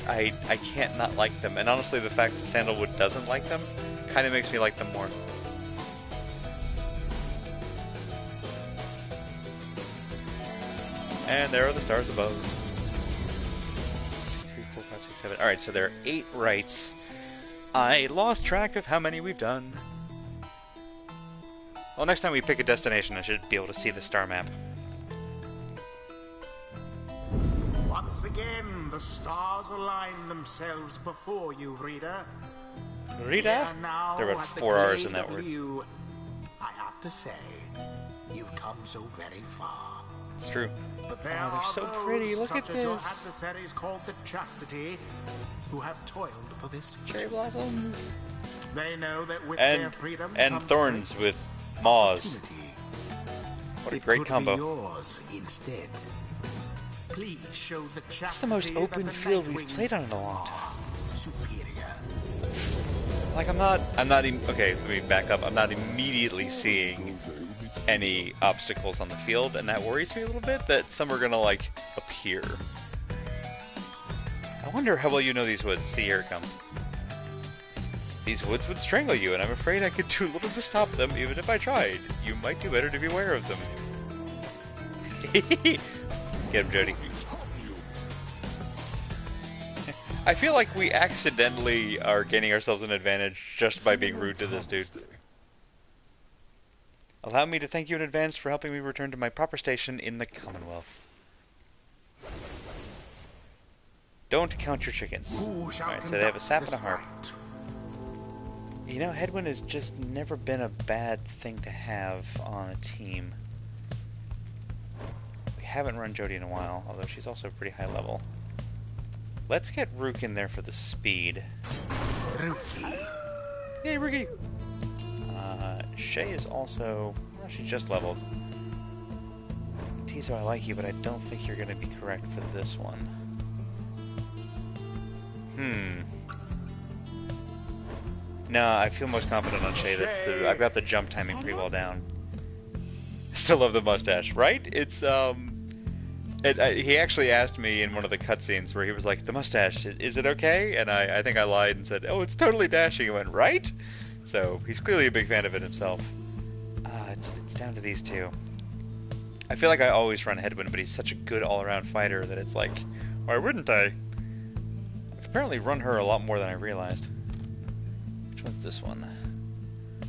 I can't not like them, and honestly the fact that Sandalwood doesn't like them kind of makes me like them more. And there are the stars above. 3, 4, 5, 6, 7. Alright, so there are 8 rites. I lost track of how many we've done. Well, next time we pick a destination, I should be able to see the star map. Once again, the stars align themselves before you, reader. Rita? Here now There are about at the 4 R's glade in that of word. you, I have to say, you've come so very far. It's true. But there Oh, they're are so those, pretty. Look such at as your this. adversaries called the Chastity, who have toiled for this. Cherry blossoms. They know that with their And freedom comes thorns great with maws. opportunity. What a It great could combo. be yours instead. Please show the Chastity It's the most open that the field we've Nightwings played on in a long time. are superior. Like, I'm not even, okay, let me back up. I'm not immediately seeing any obstacles on the field, and that worries me a little bit, that some are gonna, like, appear. I wonder how well you know these woods. See, here it comes. These woods would strangle you, and I'm afraid I could do little to stop them, even if I tried. You might do better to be aware of them. Get him, Jody. I feel like we accidentally are gaining ourselves an advantage just by being rude to this dude. Allow me to thank you in advance for helping me return to my proper station in the Commonwealth. Don't count your chickens. Alright, so they have a sap and a harp. You know, Headwind has just never been a bad thing to have on a team. We haven't run Jody in a while, although she's also pretty high level. Let's get Rook in there for the speed. Rookie. Yay, Rookie! Shay is also... well, she's just leveled. Tizo, I like you, but I don't think you're going to be correct for this one. Nah, I feel most confident on Shay. I've got the jump timing pretty well down. Still love the mustache, right? It's, he actually asked me in one of the cutscenes where he was like, the mustache, is it okay? And I think I lied and said, oh, it's totally dashing. He went, right? So, he's clearly a big fan of it himself. It's down to these two. I feel like I always run Headwind, but he's such a good all-around fighter that it's like, why wouldn't I? I've apparently run her a lot more than I realized. Which one's this one?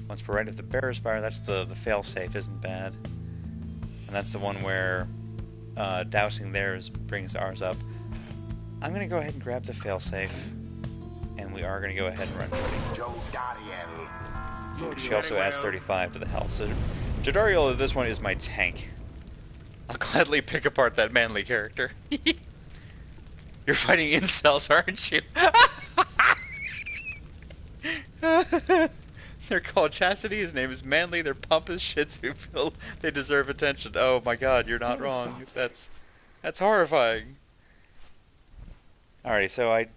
Once we're right at the Bear Spire, that's the fail-safe, isn't bad. And that's the one where dousing theirs brings ours up. I'm going to go ahead and grab the fail-safe. And we are going to go ahead and run Jody. She also adds 35 to the health. So Jodariel, this one is my tank. I'll gladly pick apart that manly character. You're fighting incels, aren't you? They're called Chastity, his name is Manly, they're pompous shits who feel they deserve attention. Oh my god, you're not wrong. That's horrifying. Alrighty, so I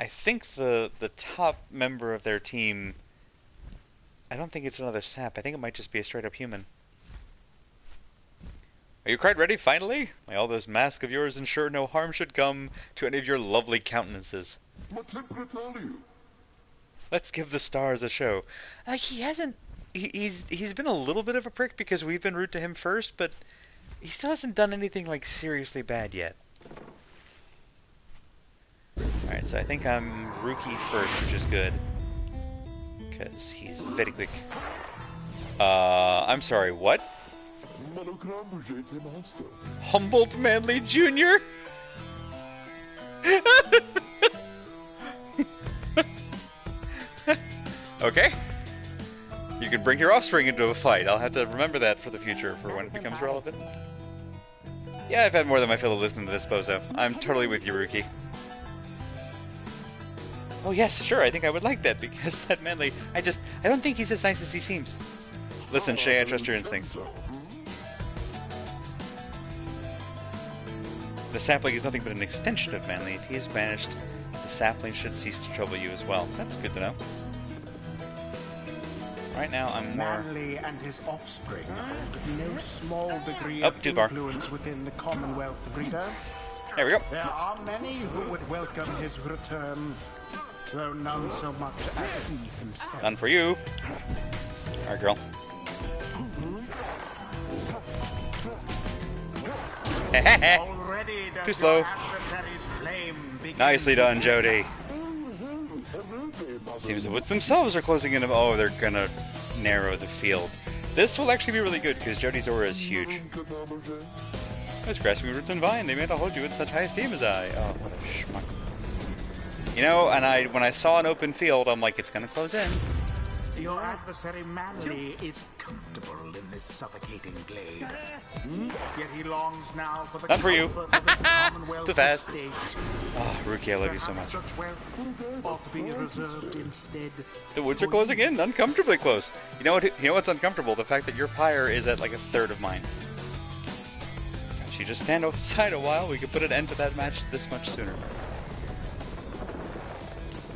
I think the top member of their team, I don't think it's another sap. I think it might just be a straight up human. Are you quite ready, finally? May all those masks of yours ensure no harm should come to any of your lovely countenances. What's it gonna tell you? Let's give the stars a show. Like, he hasn't... He's been a little bit of a prick because we've been rude to him first, but he still hasn't done anything, like, seriously bad yet. Alright, so I think I'm Rookie first, which is good. Because he's very quick. I'm sorry, what? Humboldt Manley Jr.? Okay. You can bring your offspring into a fight. I'll have to remember that for the future, for when it becomes relevant. Yeah, I've had more than my fill of listening to this bozo. I'm totally with you, Rookie. Oh yes, sure, I think I would like that, because that Manley, I don't think he's as nice as he seems. Listen, Shay, I trust your instincts. The sapling is nothing but an extension of Manley. If he is banished, the sapling should cease to trouble you as well. That's good to know. Right now, I'm more... Manley and his offspring hold no small degree of influence within the Commonwealth, Breeder. There we go. There are many who would welcome his return, though none so much as he himself. Done for you. Alright, girl. Already does Too slow. your adversary's flame begin Nicely to done, Jody. Seems the woods themselves are closing in. Oh, they're gonna narrow the field. This will actually be really good because Jody's aura is huge. Those grasping roots and vine, they meant to hold you in such high esteem as I. Oh, what a schmuck. You know, and when I saw an open field, I'm like, it's gonna close in. Your adversary Manley is comfortable in this suffocating glade. Yet he longs now for the Done for you. comfort of his Commonwealth Too fast. estate. Oh, Rookie, I love you so much. Perhaps such wealth ought to be reserved instead. The woods are closing in, uncomfortably close. You know what? You know what's uncomfortable? The fact that your Pyre is at like a third of mine. If you just stand outside a while, we could put an end to that match this much sooner.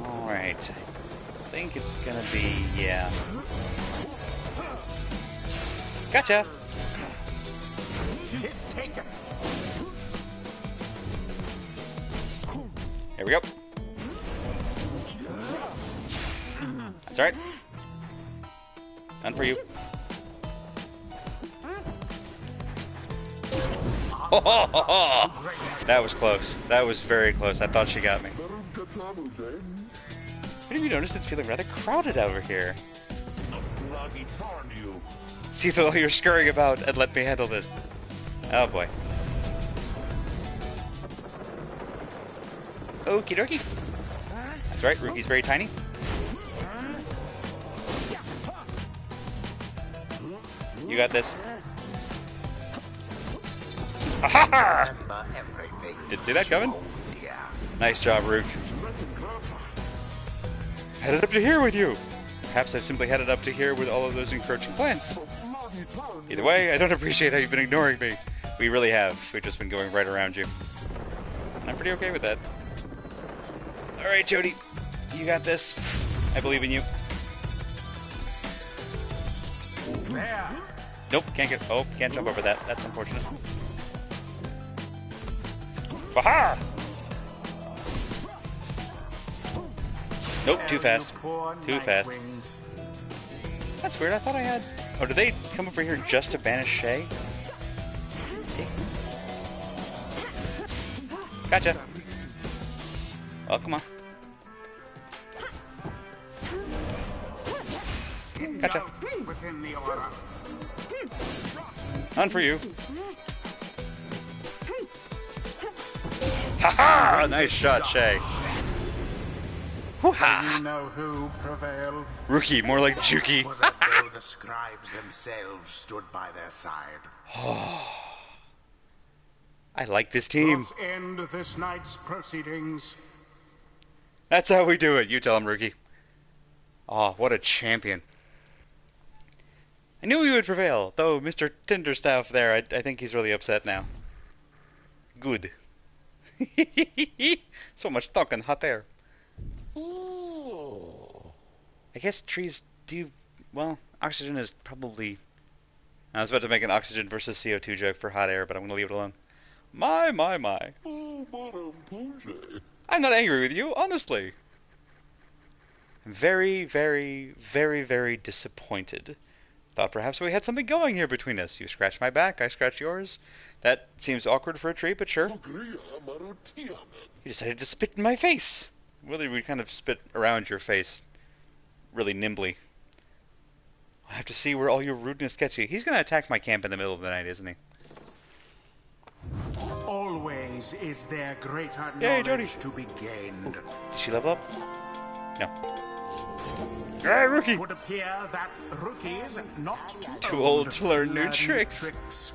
All right. I think it's gonna be, yeah. Gotcha. Tis taken. Here we go. That's right. Done for you. Ho, ho, ho, ho. That was close. That was very close. I thought she got me. What have you noticed? It's feeling rather crowded over here. See the you're scurrying about and let me handle this. Oh boy. Okie dokie. That's right, Rookie's very tiny. You got this. Aha! Didn't see that coming. Nice job, Rook. Headed up to here with you. Perhaps I've simply headed up to here with all of those encroaching plants. Either way, I don't appreciate how you've been ignoring me. We really have. We've just been going right around you. And I'm pretty okay with that. Alright, Jody. You got this. I believe in you. Nope, can't get... Oh, can't jump over that. That's unfortunate. Baha! Nope, too fast. Too fast. That's weird, I thought I had... Oh, did they come over here just to banish Shay? Gotcha. Oh, come on. Gotcha. None for you. Ha-ha! Nice shot, Shay. You know who prevailed? Rookie, more like Juki. It was as though the scribes themselves stood by their side. I like this team. Let's end this night's proceedings. That's how we do it. You tell him, Rookie. Oh, what a champion. I knew he would prevail, though Mr. Tinderstaff there, I think he's really upset now. Good. So much talking, hot air. I guess trees do... Well, oxygen is probably... I was about to make an oxygen versus CO2 joke for hot air, but I'm going to leave it alone. My. Oh, Madame Pyre. I'm not angry with you, honestly. I'm very, very, very, very disappointed. Thought perhaps we had something going here between us. You scratch my back, I scratch yours. That seems awkward for a tree, but sure. Pogria Marotiamen. You decided to spit in my face. Really, we kind of spit around your face. Really nimbly. I'll have to see where all your rudeness gets you. He's going to attack my camp in the middle of the night, isn't he? Always is there greater Yay, knowledge to be gained. Did she level up? No. Ah, rookie! It would appear that rookies not Too old to learn new tricks.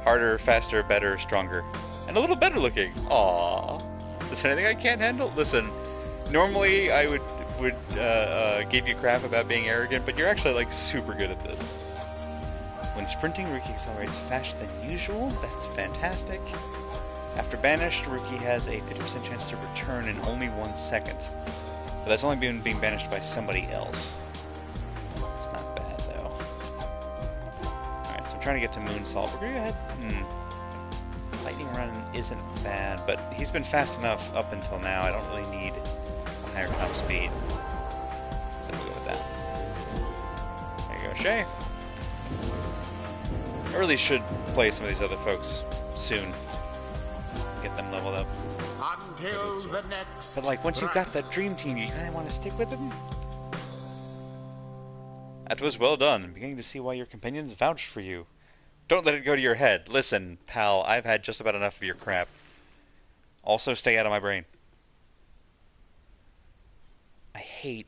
Harder, faster, better, stronger. And a little better looking. Aww. Is there anything I can't handle? Listen, normally I would give you crap about being arrogant, but you're actually like super good at this. When sprinting, Rookie accelerates faster than usual. That's fantastic. After banished, Rookie has a 50% chance to return in only 1 second. But that's only being banished by somebody else. It's not bad, though. Alright, so I'm trying to get to Moonsault. We're gonna go ahead. Lightning Run isn't bad, but he's been fast enough up until now. I don't really need a higher top speed. So we'll go with that. There you go, Shay. I really should play some of these other folks soon. Get them leveled up. Until the next. But like, once you've got that dream team, you kind of want to stick with them? That was well done. I'm beginning to see why your companions vouched for you. Don't let it go to your head. Listen, pal, I've had just about enough of your crap. Also, stay out of my brain. I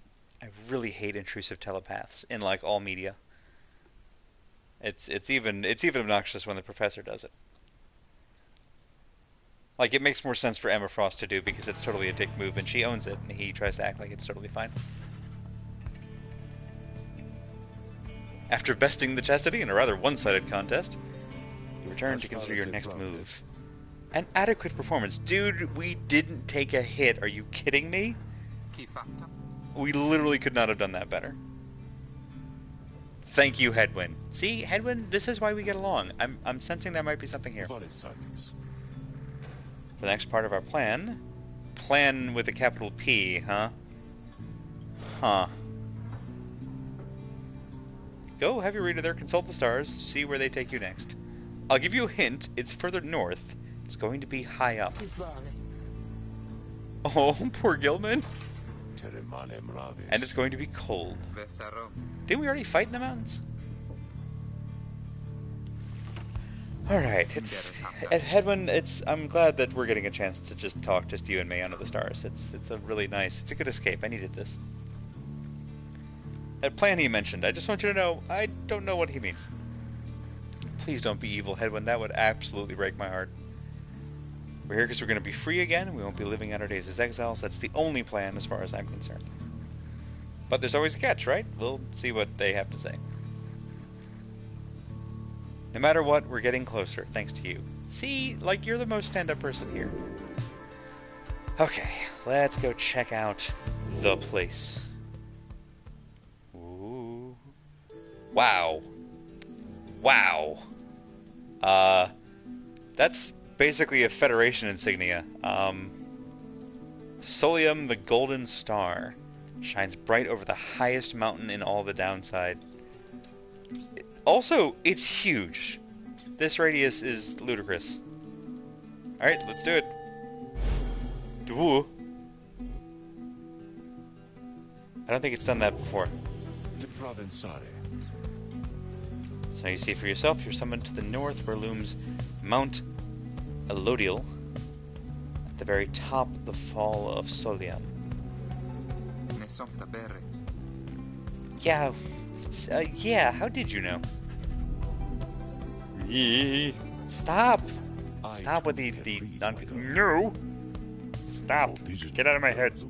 really hate intrusive telepaths in like all media. It's even obnoxious when the professor does it. Like, it makes more sense for Emma Frost to do because it's totally a dick move and she owns it and he tries to act like it's totally fine. After besting the Chastity in a rather one-sided contest, you return to consider your next move. An adequate performance. Dude, we didn't take a hit. Are you kidding me? We literally could not have done that better. Thank you, Headwind. See, Headwind, this is why we get along. I'm sensing there might be something here. For the next part of our plan. Plan with a capital P, huh? Huh. Go, have your reader there, consult the stars, see where they take you next. I'll give you a hint, it's further north. It's going to be high up. Oh, poor Gilman. And it's going to be cold. Didn't we already fight in the mountains? Alright, Headwind, I'm glad that we're getting a chance to just talk, just you and me under the stars. It's a really nice, it's a good escape. I needed this. That plan he mentioned, I just want you to know, I don't know what he means. Please don't be evil, Headwind, that would absolutely break my heart. We're here because we're going to be free again, we won't be living out our days as exiles. That's the only plan as far as I'm concerned. But there's always a catch, right? We'll see what they have to say. No matter what, we're getting closer, thanks to you. See, like, you're the most stand-up person here. Okay, let's go check out the place. Ooh. Wow. Wow. That's basically a Federation insignia. Solium, the Golden Star, shines bright over the highest mountain in all the downside. Also, it's huge. This radius is ludicrous. Alright, let's do it. Ooh. I don't think it's done that before. So now you see for yourself, you're summoned to the north where looms Mount Elodial at the very top of the fall of Solium. Yeah, yeah, how did you know? Stop! Stop with the no! Stop! Get out of my head.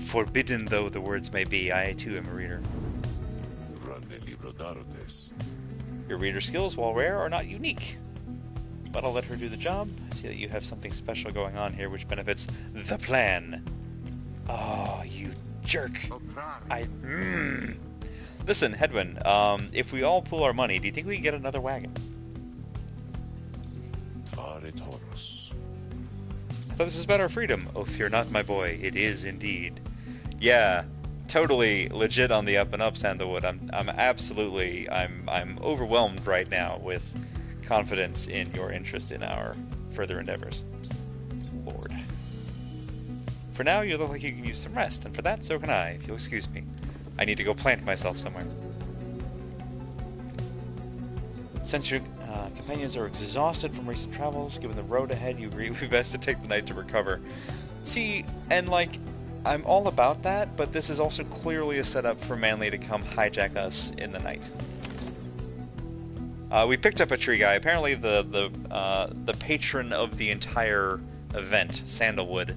Forbidden though the words may be, I too am a reader. Your reader skills, while rare, are not unique. But I'll let her do the job. I see that you have something special going on here which benefits the plan. Oh. jerk. Listen, Hedwin, if we all pool our money, do you think we can get another wagon? Fare Taurus. I thought this was about our freedom. Oh, fear not, my boy. It is indeed. Yeah, totally legit on the up and up, Sandalwood. I'm absolutely, I'm overwhelmed right now with confidence in your interest in our further endeavors. Lord. For now, you look like you can use some rest, and for that, so can I, if you'll excuse me. I need to go plant myself somewhere. Since your companions are exhausted from recent travels, given the road ahead, you agree it would be best to take the night to recover. See, and like, I'm all about that, but this is also clearly a setup for Manly to come hijack us in the night. We picked up a tree guy. Apparently the patron of the entire event, Sandalwood,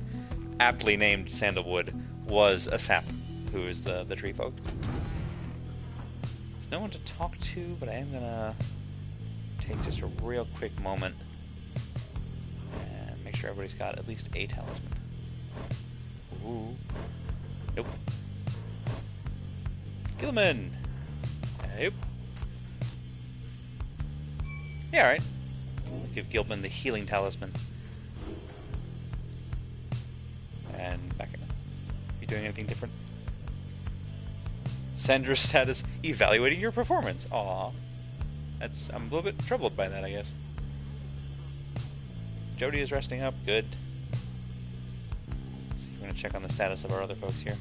aptly named Sandalwood, was a Sap, who is the tree folk. There's no one to talk to, but I am gonna take just a real quick moment and make sure everybody's got at least a talisman. Ooh. Nope. Gilman! Nope. Yeah, alright. We'll give Gilman the healing talisman. And back in. You doing anything different? Sandra's status, evaluating your performance. Aw. I'm a little bit troubled by that, I guess. Jody is resting up. Good. Let's see, we're going to check on the status of our other folks here.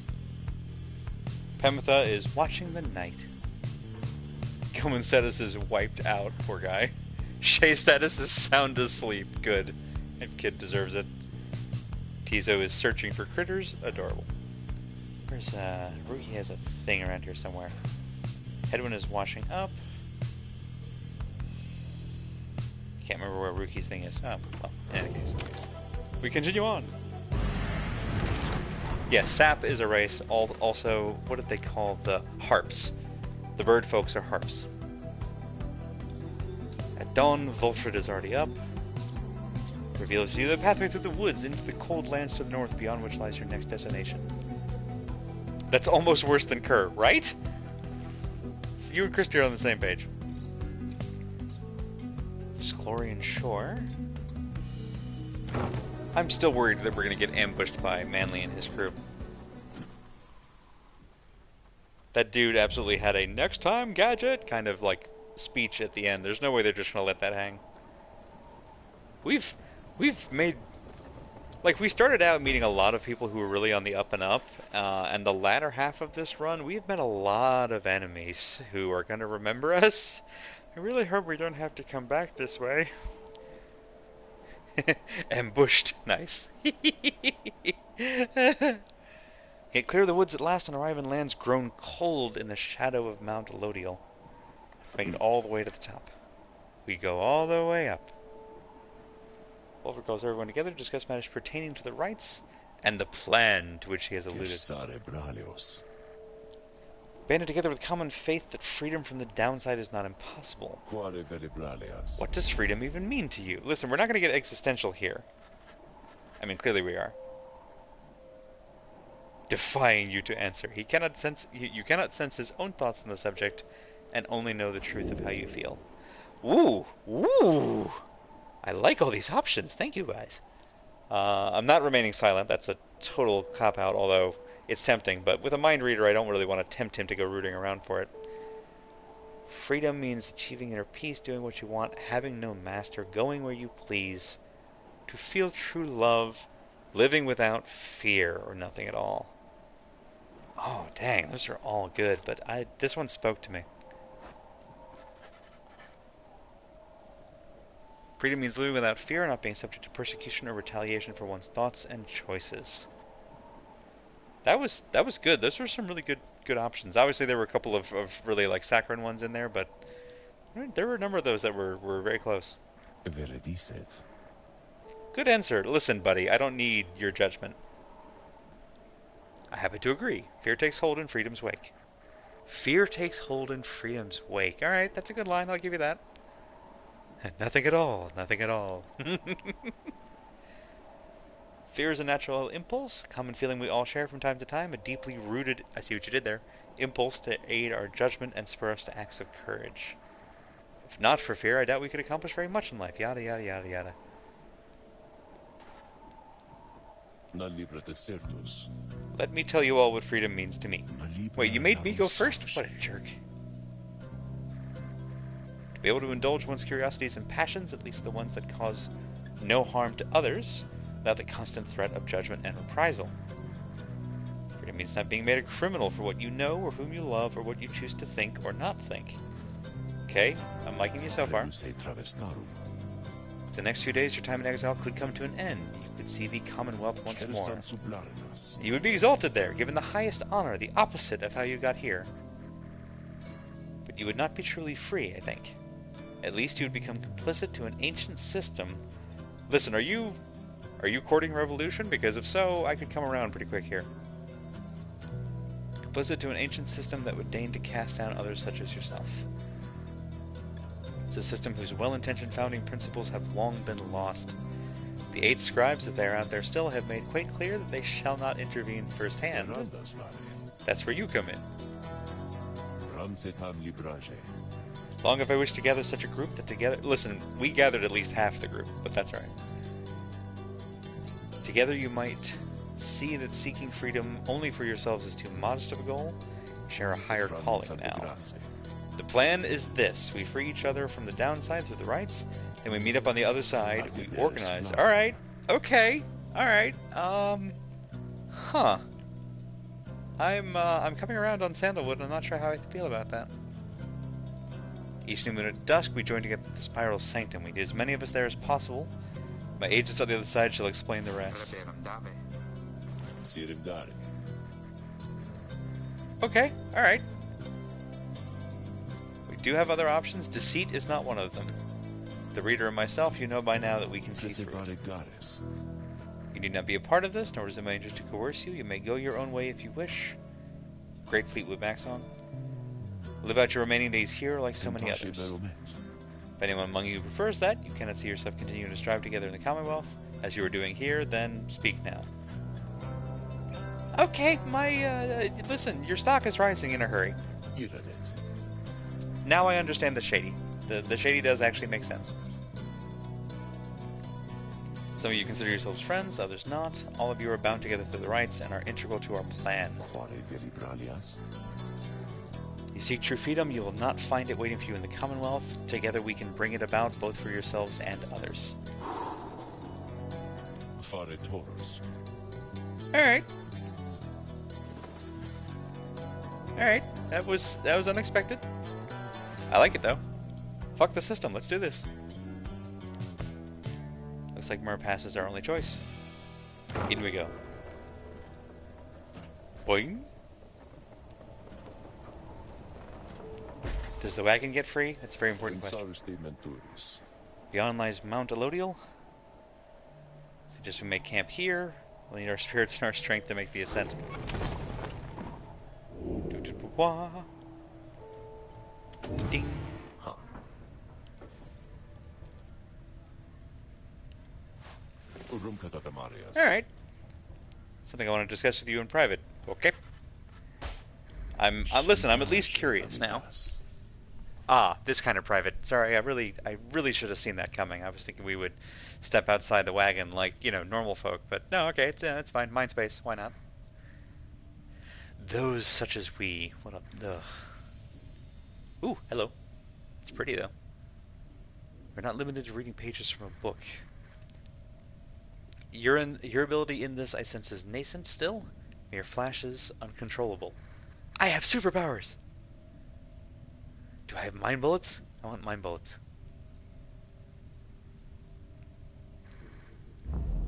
Pemitha is watching the night. Gilman's status is wiped out, poor guy. Shay's status is sound asleep. Good. That kid deserves it. Tizo is searching for critters. Adorable. Where's, Ruki has a thing around here somewhere. Hedwin is washing up. Can't remember where Ruki's thing is. Oh, well, in any case. We continue on. Yeah, Sap is a race. Also, what did they call the harps? The bird folks are harps. At dawn, Volfred is already up. Reveals to you the pathway through the woods into the cold lands to the north, beyond which lies your next destination. That's almost worse than Kerr, right? So you and Christy are on the same page. Sclorian Shore. I'm still worried that we're going to get ambushed by Manly and his crew. That dude absolutely had a next time gadget kind of like speech at the end. There's no way they're just going to let that hang. We've made, like, we started out meeting a lot of people who were really on the up and up, and the latter half of this run, we've met a lot of enemies who are going to remember us. I really hope we don't have to come back this way. Ambushed. Nice. Get clear of the woods at last and arrive in lands grown cold in the shadow of Mount Lodial. Make it all the way to the top. We go all the way up. Wolver calls everyone together to discuss matters pertaining to the rites and the plan to which he has alluded. Banded together with common faith that freedom from the downside is not impossible. What does freedom even mean to you? Listen, we're not going to get existential here. I mean, clearly we are. Defying you to answer. He cannot sense. You cannot sense his own thoughts on the subject, and only know the truth of how you feel. Ooh, ooh! I like all these options. Thank you, guys. I'm not remaining silent. That's a total cop-out, although it's tempting. But with a mind reader, I don't really want to tempt him to go rooting around for it. Freedom means achieving inner peace, doing what you want, having no master, going where you please, to feel true love, living without fear or nothing at all. Oh, dang, those are all good, but this one spoke to me. Freedom means living without fear, not being subject to persecution or retaliation for one's thoughts and choices. That was good. Those were some really good options. Obviously, there were a couple of really like saccharine ones in there, but there were a number of those that were very close. Good answer. Listen, buddy, I don't need your judgment. I happen to agree. Fear takes hold in freedom's wake. Fear takes hold in freedom's wake. All right, that's a good line. I'll give you that. Nothing at all. Nothing at all. Fear is a natural impulse, a common feeling we all share from time to time, a deeply rooted, I see what you did there, impulse to aid our judgment and spur us to acts of courage. If not for fear, I doubt we could accomplish very much in life. Yada, yada, yada, yada. Let me tell you all what freedom means to me. Wait, you made me go first? What a jerk. To be able to indulge one's curiosities and passions, at least the ones that cause no harm to others, without the constant threat of judgment and reprisal. Freedom means not being made a criminal for what you know, or whom you love, or what you choose to think or not think. Okay, I'm liking you so far. The next few days, your time in exile could come to an end. You could see the Commonwealth once more. You would be exalted there, given the highest honor, the opposite of how you got here. But you would not be truly free, I think. At least you would become complicit to an ancient system. Listen, are you courting revolution? Because if so, I could come around pretty quick here. Complicit to an ancient system that would deign to cast down others such as yourself. It's a system whose well-intentioned founding principles have long been lost. The 8 scribes that they are out there still have made quite clear that they shall not intervene firsthand. That's where you come in. Long have I wished to gather such a group that together... Listen, we gathered at least half the group, but that's all right. Together you might see that seeking freedom only for yourselves is too modest of a goal. Share a higher calling now. The plan is this. We free each other from the downside through the rights, then we meet up on the other side, we organize. Alright, okay, alright, huh. I'm coming around on Sandalwood, and I'm not sure how I feel about that. Each new moon at dusk, we join together at the Spiral Sanctum. We need as many of us there as possible. My agents on the other side shall explain the rest. Okay, alright. We do have other options. Deceit is not one of them. The reader and myself, you know by now that we can see through it. You need not be a part of this, nor does it my interest to coerce you. You may go your own way if you wish. Great Fleetwood Maxon. Live out your remaining days here like so many others. If anyone among you prefers that, you cannot see yourself continuing to strive together in the Commonwealth, as you are doing here, then speak now. Okay, listen, your stock is rising in a hurry. Now I understand the shady. The shady does actually make sense. Some of you consider yourselves friends, others not. All of you are bound together through the rights and are integral to our plan. You seek true freedom, you will not find it waiting for you in the Commonwealth. Together we can bring it about, both for yourselves and others. Alright. Alright, that was unexpected. I like it though. Fuck the system, let's do this. Looks like Murpass is our only choice. In we go. Boing. Does the wagon get free? That's a very important question. Beyond lies Mount Elodial. Suggest we make camp here. We'll need our spirits and our strength to make the ascent. Ding. Huh. Alright. Something I want to discuss with you in private. Okay. Listen, I'm at least curious now. Ah, this kind of private. Sorry, I really should have seen that coming. I was thinking we would step outside the wagon like, normal folk, but no, okay, it's fine. Mind space, why not? Those such as we. What up? Ugh. Ooh, hello. It's pretty though. We're not limited to reading pages from a book. Your ability in this, I sense, is nascent still. Mere flashes, uncontrollable. I have superpowers! Do I have mind bullets? I want mind bullets.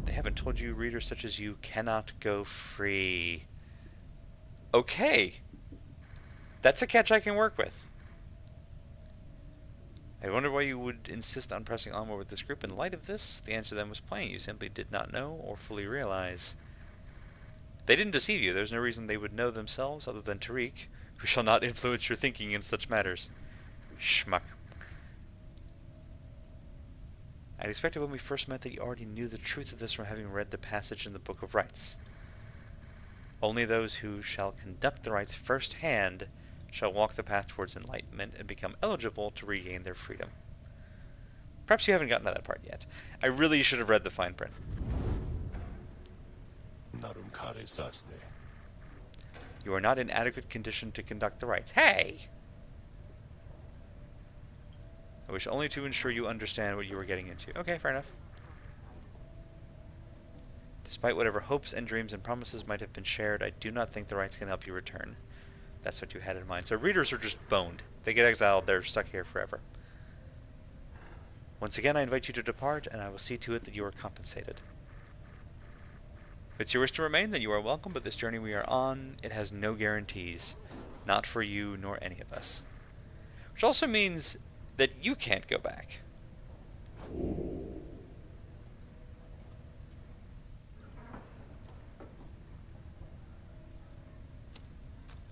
They haven't told you, readers such as you cannot go free. Okay. That's a catch I can work with. I wonder why you would insist on pressing onward with this group. In light of this, the answer then was plain. You simply did not know or fully realize. They didn't deceive you. There's no reason they would know themselves other than Tariq, who shall not influence your thinking in such matters. Schmuck. I'd expected when we first met that you already knew the truth of this from having read the passage in the Book of Rites. Only those who shall conduct the rites firsthand shall walk the path towards enlightenment and become eligible to regain their freedom. Perhaps you haven't gotten to that part yet. I really should have read the fine print. You are not in adequate condition to conduct the rites. Hey! I wish only to ensure you understand what you were getting into. Okay, fair enough. Despite whatever hopes and dreams and promises might have been shared, I do not think the rites can help you return. That's what you had in mind. So readers are just boned. They get exiled, they're stuck here forever. Once again, I invite you to depart, and I will see to it that you are compensated. If it's your wish to remain, then you are welcome, but this journey we are on, it has no guarantees. Not for you, nor any of us. Which also means that you can't go back.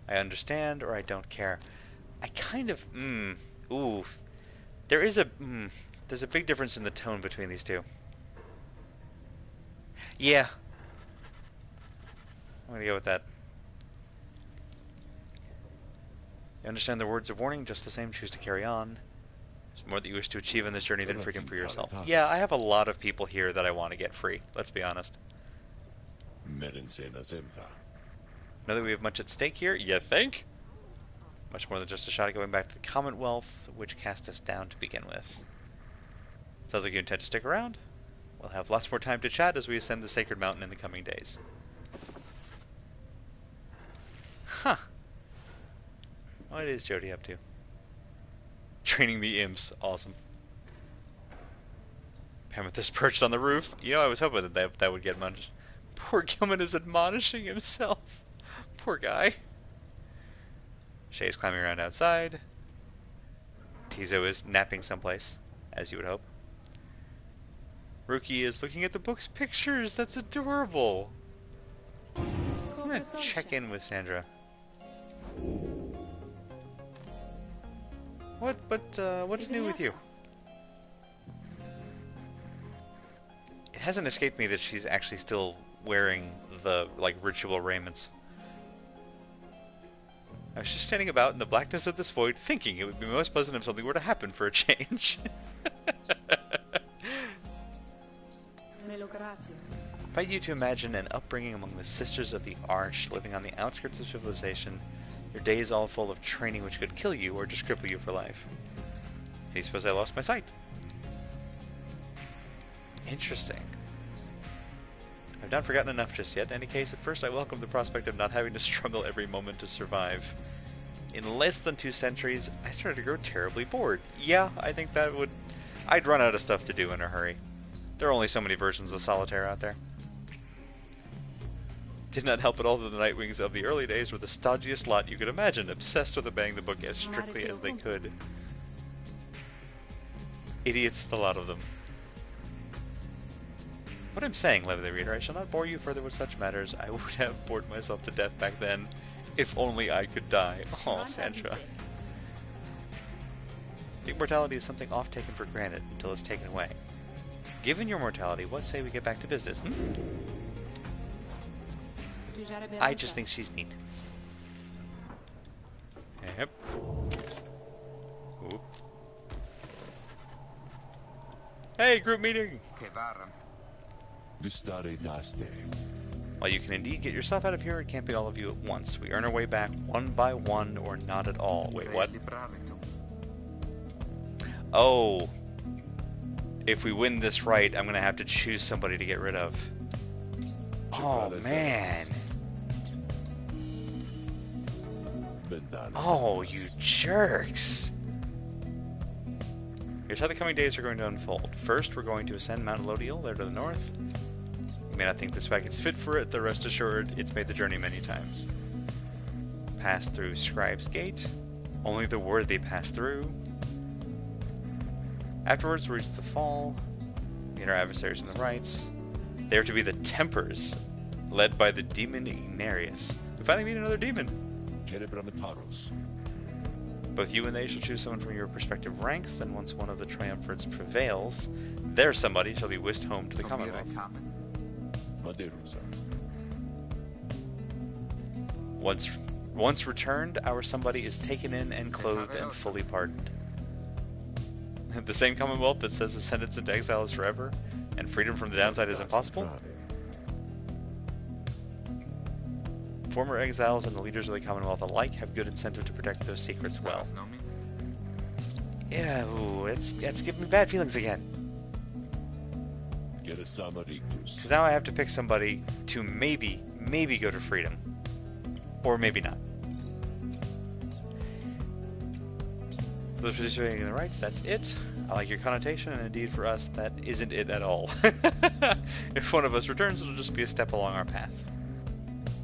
I understand, or I don't care. I kind of, ooh. There's a big difference in the tone between these two. Yeah. I'm gonna go with that. You understand the words of warning, just the same, choose to carry on. There's more that you wish to achieve in this journey than freedom for yourself. Yeah, I have a lot of people here that I want to get free, let's be honest. Know that we have much at stake here, you think? Much more than just a shot at going back to the Commonwealth, which cast us down to begin with. Sounds like you intend to stick around. We'll have lots more time to chat as we ascend the Sacred Mountain in the coming days. Huh. What is Jody up to? Training the imps. Awesome. Amethyst perched on the roof. You know, I was hoping that would get much. Poor Gilman is admonishing himself. Poor guy. Shay's climbing around outside. Tizo is napping someplace, as you would hope. Ruki is looking at the book's pictures. That's adorable. I'm gonna check in with Sandra. What's new with you? It hasn't escaped me that she's actually still wearing the, ritual raiments. I was just standing about in the blackness of this void, thinking it would be most pleasant if something were to happen for a change. I invite you to imagine an upbringing among the Sisters of the Arch, living on the outskirts of civilization, your days all full of training which could kill you or just cripple you for life. Do you suppose I lost my sight? Interesting. I've not forgotten enough just yet. In any case, at first I welcome the prospect of not having to struggle every moment to survive. In less than 2 centuries, I started to grow terribly bored. Yeah, I think that would... I'd run out of stuff to do in a hurry. There are only so many versions of Solitaire out there. Did not help at all that the Nightwings of the early days were the stodgiest lot you could imagine, obsessed with obeying the book as strictly as they could. Idiots, the lot of them. What I'm saying, lovely reader, I shall not bore you further with such matters. I would have bored myself to death back then, if only I could die. Oh, Sandra. Immortality is something oft taken for granted until it's taken away. Given your mortality, what say we get back to business? I just think she's neat. Yep. Oop. Hey, group meeting! While you can indeed get yourself out of here, it can't be all of you at once. We earn our way back one by one, or not at all. Wait, what? Oh. If we win this right, I'm gonna have to choose somebody to get rid of. Oh, man. Oh, you jerks. Here's how the coming days are going to unfold. First, we're going to ascend Mount Lodiel, there to the north. You may not think this wagon's fit for it, though rest assured, it's made the journey many times. Pass through Scribe's Gate. Only the worthy pass through. Afterwards, we reach the Fall. Meet our adversaries in the rites. They are to be the Tempers, led by the demon Ignarius. We finally meet another demon. Both you and they shall choose someone from your respective ranks. Then once one of the triumvirates prevails, their somebody shall be whisked home to the Commonwealth. Once returned, our somebody is taken in and clothed and fully pardoned. The same Commonwealth that says the sentence into exile is forever, and freedom from the downside is impossible? Former exiles and the leaders of the Commonwealth alike have good incentive to protect those secrets well. Yeah, ooh, it's giving me bad feelings again. Because now I have to pick somebody to maybe go to freedom. Or maybe not. For those participating in the rights, that's it. I like your connotation, and indeed for us, that isn't it at all. If one of us returns, it'll just be a step along our path.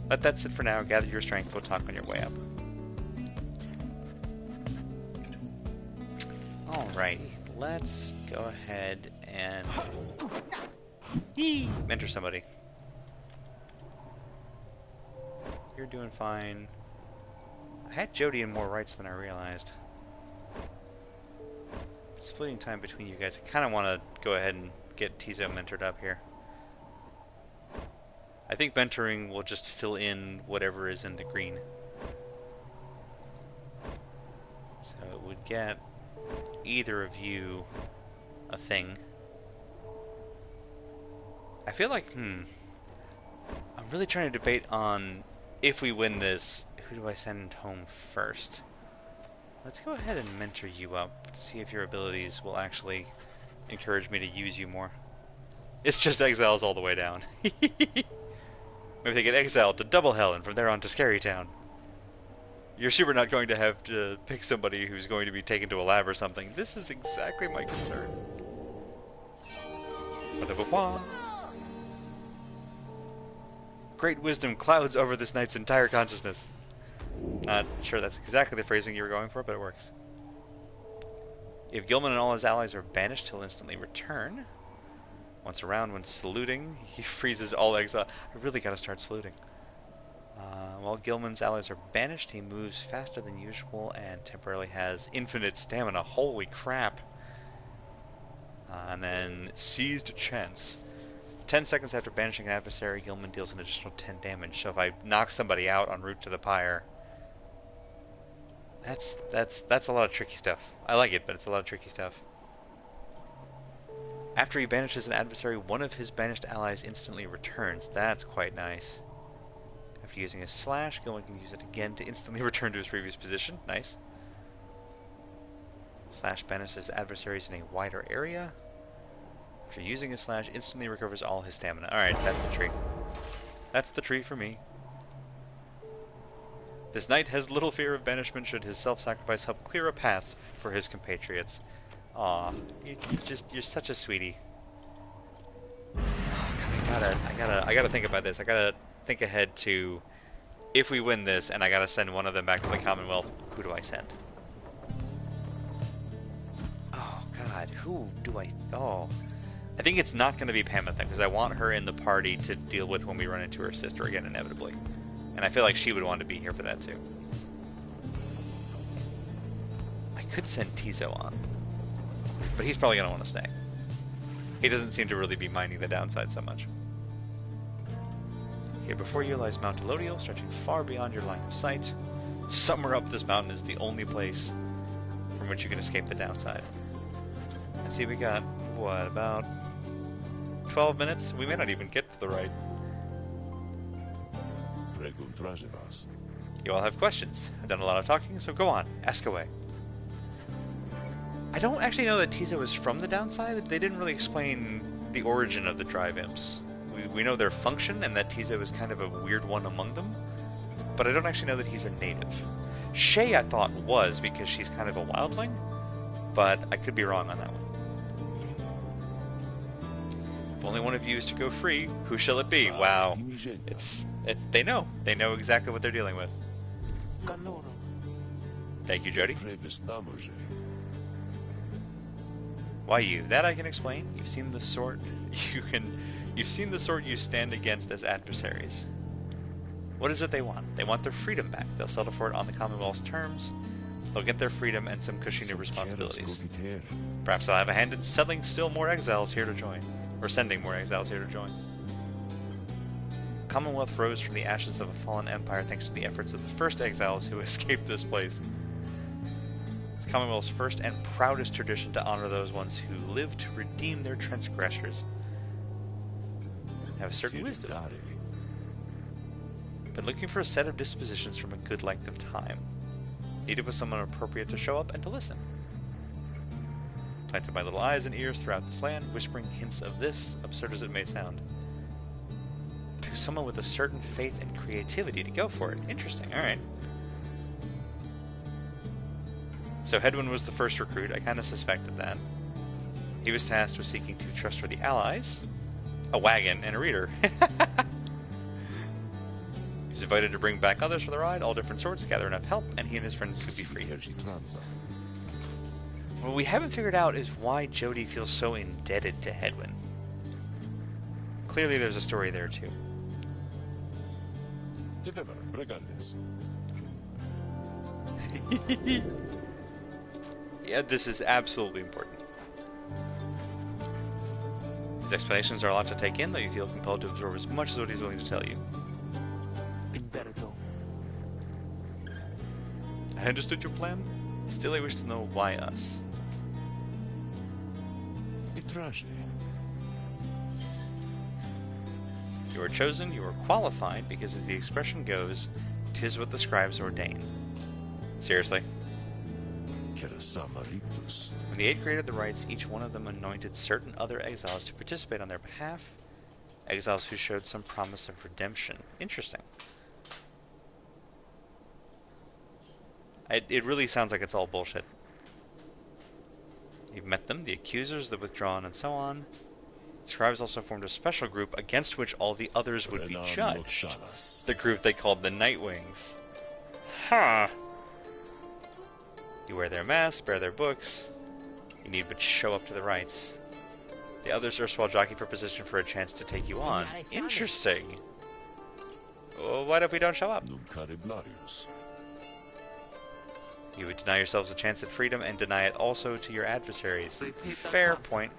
But that's it for now. Gather your strength. We'll talk on your way up. Alrighty, let's go ahead and mentor somebody. You're doing fine. I had Jody in more rights than I realized. Splitting time between you guys. I kind of want to go ahead and get Tizo mentored up here. I think mentoring will just fill in whatever is in the green. So it would get either of you a thing. I feel like, I'm really trying to debate on if we win this, who do I send home first? Let's go ahead and mentor you up to see if your abilities will actually encourage me to use you more. It's just exiles all the way down. Maybe they get exiled to Double Hell and from there on to Scary Town. You're super not going to have to pick somebody who's going to be taken to a lab or something. This is exactly my concern. Great wisdom clouds over this knight's entire consciousness. Not sure that's exactly the phrasing you were going for, but it works. If Gilman and all his allies are banished, he'll instantly return. Once around, when saluting, he freezes all exile. I really gotta start saluting. While Gilman's allies are banished, he moves faster than usual and temporarily has infinite stamina. Holy crap. And then seized chance. 10 seconds after banishing an adversary, Gilman deals an additional 10 damage. So if I knock somebody out en route to the Pyre, that's a lot of tricky stuff. I like it, but it's a lot of tricky stuff. After he banishes an adversary, one of his banished allies instantly returns. That's quite nice. After using a slash, Gilman can use it again to instantly return to his previous position. Nice. Slash banishes adversaries in a wider area. After using a slash, instantly recovers all his stamina. Alright, that's the tree. That's the tree for me. This knight has little fear of banishment should his self-sacrifice help clear a path for his compatriots. Aw, you're such a sweetie. Oh, God, I gotta think about this. I gotta think ahead to if we win this and I gotta send one of them back to the Commonwealth, who do I send? Oh, God, who do I... Oh... I think it's not going to be Pamatha, because I want her in the party to deal with when we run into her sister again, inevitably. And I feel like she would want to be here for that, too. I could send Tizo on, but he's probably going to want to stay. He doesn't seem to really be minding the downside so much. Here before you lies Mount Elodial, stretching far beyond your line of sight. Somewhere up this mountain is the only place from which you can escape the downside. And see, we got, what, about 12 minutes? We may not even get to the right. You all have questions. I've done a lot of talking, so go on. Ask away. I don't actually know that Tizo is from the downside. They didn't really explain the origin of the Drive Imps. We know their function, and that Tizo is kind of a weird one among them. But I don't actually know that he's a native. Shay I thought was, because she's kind of a wildling. But I could be wrong on that one. If only one of you is to go free, who shall it be? Wow. They know exactly what they're dealing with. Thank you, Jody. Why you? That I can explain. You've seen the sort you stand against as adversaries. What is it they want? They want their freedom back. They'll settle for it on the Commonwealth's terms. they'll get their freedom and some cushy new Så responsibilities. kärlek går dit här. Perhaps they'll have a hand in selling still more exiles here to join, or sending more exiles here to join. Commonwealth rose from the ashes of a fallen empire thanks to the efforts of the first exiles who escaped this place. It's Commonwealth's first and proudest tradition to honor those ones who live to redeem their transgressors. Have a certain wisdom. Solidaritet. Been looking for a set of dispositions from a good length of time. Needed was someone appropriate to show up and to listen. Planted my little eyes and ears throughout this land, whispering hints of this, absurd as it may sound. To someone with a certain faith and creativity to go for it. Interesting, alright. So Hedwyn was the first recruit, I kind of suspected that. He was tasked with seeking two trustworthy allies, a wagon, and a reader. He's invited to bring back others for the ride, all different sorts, gather enough help, and he and his friends could be freed. What we haven't figured out is why Jody feels so indebted to Hedwyn. Clearly there's a story there too. Deliver, regardless. Yeah, this is absolutely important. His explanations are a lot to take in, though you feel compelled to absorb as much as what he's willing to tell you. I understood your plan. Still, I wish to know why us. Itraje. You are chosen, you are qualified, because as the expression goes, 'tis what the scribes ordain. Seriously? Kerasama rictus. When the 8th graded the rites, each one of them anointed certain other exiles to participate on their behalf. Exiles who showed some promise of redemption. Interesting. It really sounds like it's all bullshit. You've met them, the accusers, the withdrawn, and so on. The scribes also formed a special group against which all the others would be judged. The group they called the Nightwings. Huh. You wear their masks, bear their books. You need but show up to the rites. The others erstwhile jockey for position for a chance to take you on. Interesting. Well, what if we don't show up? Nuncariblarius. You would deny yourselves a chance at freedom and deny it also to your adversaries. Fair point.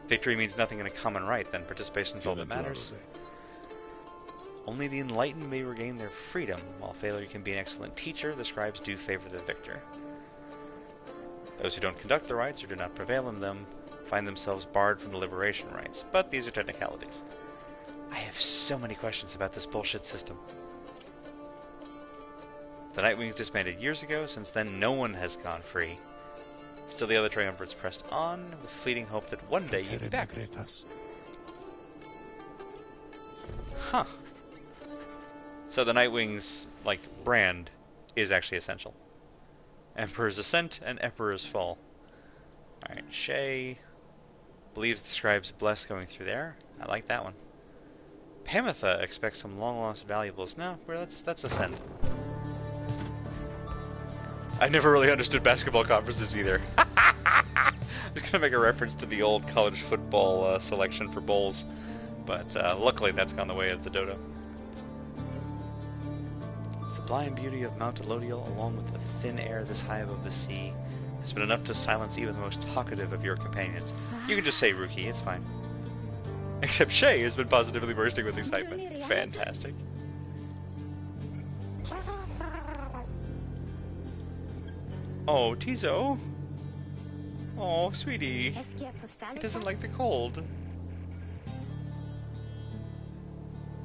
Victory means nothing in a common right, then participation is all that matters. Only the enlightened may regain their freedom. While failure can be an excellent teacher, the scribes do favor the victor. Those who don't conduct the rites or do not prevail in them find themselves barred from the liberation rites, but these are technicalities. I have so many questions about this bullshit system. The Nightwings disbanded years ago. Since then, no one has gone free. Still, the other triumvirates pressed on, with fleeting hope that one day you'd be back. Huh. So the Nightwings, like, brand is actually essential. Emperor's Ascent and Emperor's Fall. Alright, Shay believes the scribes bless going through there. I like that one. Pamitha expects some long-lost valuables. No, that's Ascend. I never really understood basketball conferences either. I'm just gonna make a reference to the old college football selection for bowls, but luckily that's gone the way of the dodo. Sublime beauty of Mount Elodial, along with the thin air this high above the sea, has been enough to silence even the most talkative of your companions. You can just say Rookie, it's fine. Except Shay has been positively bursting with excitement. Fantastic. Oh, Tizo. Oh, sweetie. He doesn't like the cold.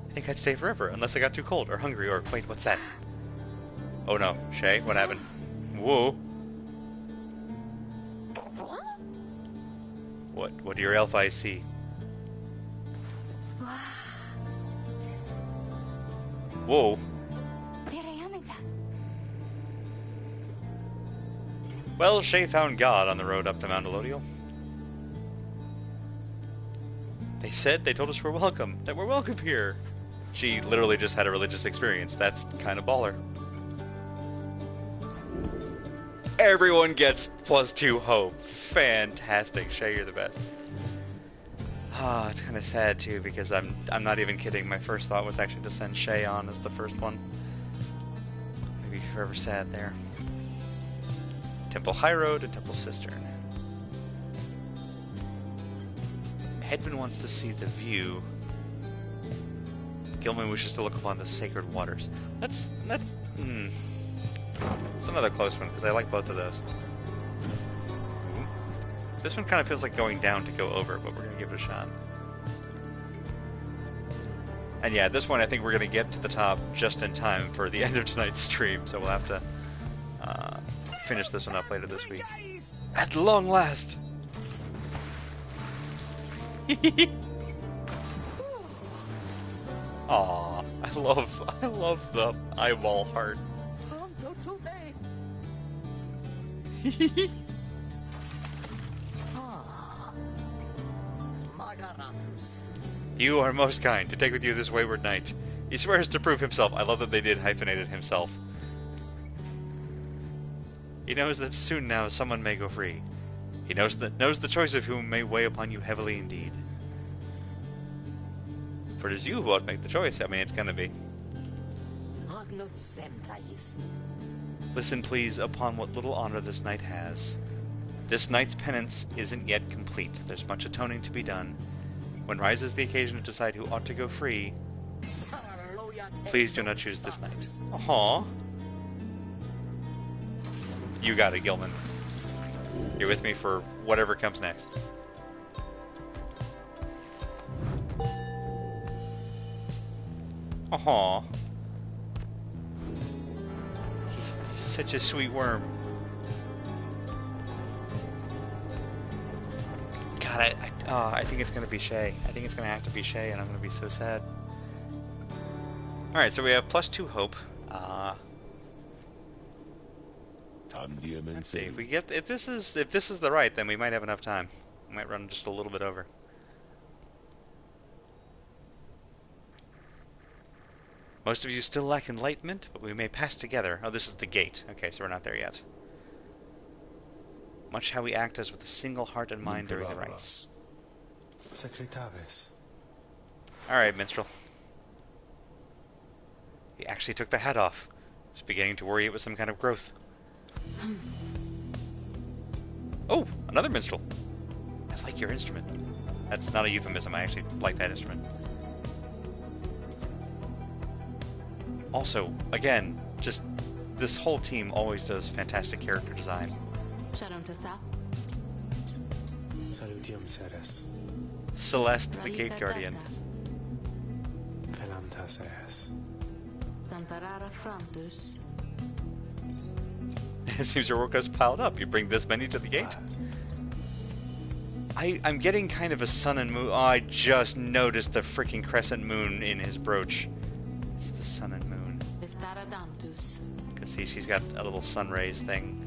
I think I'd stay forever, unless I got too cold, or hungry, or... Wait, what's that? Oh no, Shay, what happened? Whoa. What do your elf eyes see? Whoa. Well, Shay found God on the road up to Mount Elodial. They told us we're welcome, that we're welcome here. She literally just had a religious experience. That's kind of baller. Everyone gets +2 hope. Fantastic. Shay, you're the best. Ah, it's kind of sad too, because I'm not even kidding. My first thought was actually to send Shay on as the first one. be forever sad there. Temple High Road and Temple Cistern. Hedwyn wants to see the view. Gilman wishes to look upon the sacred waters. That's it's another close one, because I like both of those. Ooh. This one kind of feels like going down to go over, but we're going to give it a shot. And yeah, this one I think we're going to get to the top just in time for the end of tonight's stream, so we'll have to finish this one up later this week. At long last! Aw, I love the eyeball heart. You are most kind to take with you this wayward knight. He swears to prove himself. I love that they did hyphenated himself. He knows that soon now someone may go free. He knows the choice of whom may weigh upon you heavily indeed. For it is you who won't make the choice. I mean, it's gonna be. Listen, please, upon what little honor this knight has. This knight's penance isn't yet complete. There's much atoning to be done. When rises the occasion to decide who ought to go free, please do not choose this knight. Aww. You got it, Gilman. You're with me for whatever comes next. Aww. He's such a sweet worm. God, I think it's going to be Shay. I think it's going to have to be Shay, and I'm going to be so sad. Alright, so we have +2 hope. Let's see, if we get if this is the right, then we might have enough time. We might run just a little bit over. Most of you still lack enlightenment, but we may pass together. Oh, this is the gate. Okay, so we're not there yet. Much how we act as with a single heart and mind during the rites. Alright, minstrel. He actually took the hat off. I was beginning to worry it was some kind of growth. Oh, another minstrel. I like your instrument. That's not a euphemism, I actually like that instrument. Also, again, just this whole team always does fantastic character design. Salutium Ceres. Celeste, the Gate Guardian. Velamta Ceres. It seems your work has piled up. You bring this many to the gate? I'm getting kind of a sun and moon. Oh, I just noticed the freaking crescent moon in his brooch. It's the sun and moon. Cause see, she's got a little sun rays thing.